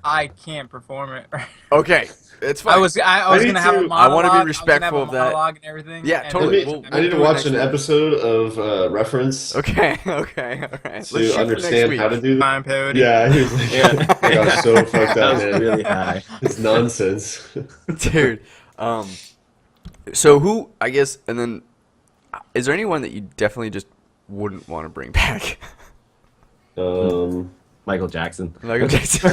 I can't perform it. Okay, it's fine. I was need gonna have a to- monologue. I wanna be was gonna have respectful a of that. monologue and everything. Yeah, and totally. then- I need to do it watch next an week. episode of Reference Okay, all right. to understand how to do that. Time parody. Yeah, he was like, Yeah. I got so fucked That up, was man. really high. It's nonsense. Dude. So who, I guess, and then, is there anyone that you definitely just wouldn't want to bring back? Michael Jackson. Michael Jackson.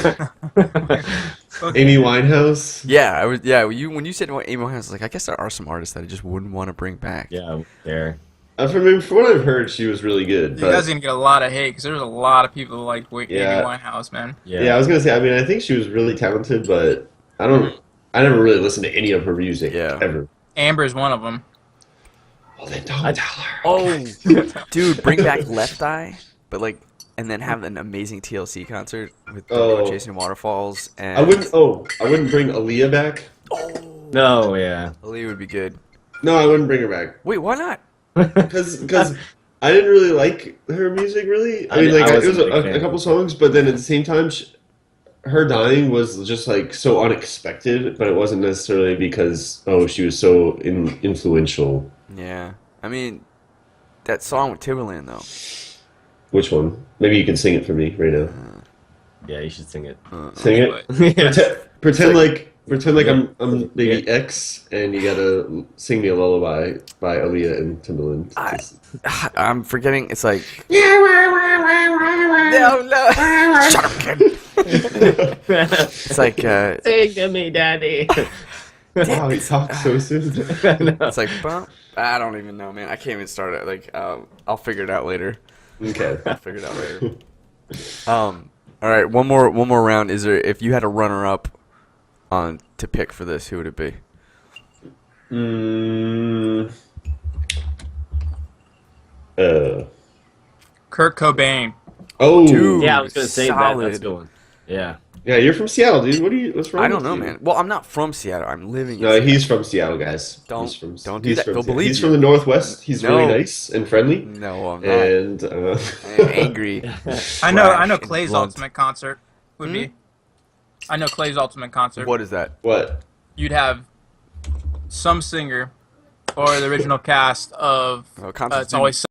Amy Winehouse. Yeah, I was. Yeah, when you said Amy Winehouse, I was like, I guess there are some artists that I just wouldn't want to bring back. Yeah, there. From what I've heard, she was really good. You guys But are gonna get a lot of hate because there's a lot of people who like Yeah. Amy Winehouse, man. Yeah. yeah, I was gonna say. I mean, I think she was really talented, but I don't. I never really listened to any of her music ever. Amber's one of them. Well, then don't tell her. Oh, dude, bring back Left Eye, but like, and then have an amazing TLC concert with Chasing Waterfalls. And I wouldn't bring Aaliyah back. No, yeah. Aaliyah would be good. No, I wouldn't bring her back. Wait, why not? Because I didn't really like her music, really. I mean, like, it was a couple songs, but then at the same time, her dying was just, like, so unexpected, but it wasn't necessarily because, she was so influential. Yeah. I mean, that song with Timberland, though. Which one? Maybe you can sing it for me right now. Yeah, you should sing it. Sing it? Pretend like I'm baby X, and you gotta sing me a lullaby by Aaliyah and Timbaland. I'm forgetting. It's like no. Shut up, kid. It's like Sing to me, daddy. Wow, he talks so soon. It's like I don't even know, man. I can't even start it. Like I'll figure it out later. Okay, I'll figure it out later. All right, one more round. Is there? If you had a runner up on to pick for this, who would it be? Kurt Cobain. Oh, Dude, Yeah, I was gonna say solid. that. That's going. Yeah. yeah, you're from Seattle, dude. What's wrong? I don't with know, you? man. Well, I'm not from Seattle. I'm living in No, Seattle. he's from Seattle, guys. Don't do he's that. from They'll Seattle. believe He's you. from the Northwest. He's No. really nice and friendly. No, I'm not. And I am angry. I know Brash and Clay's blunt. ultimate concert would be. I know Clay's ultimate concert. What is that? what? You'd have some singer or the original cast of Concerts It's Always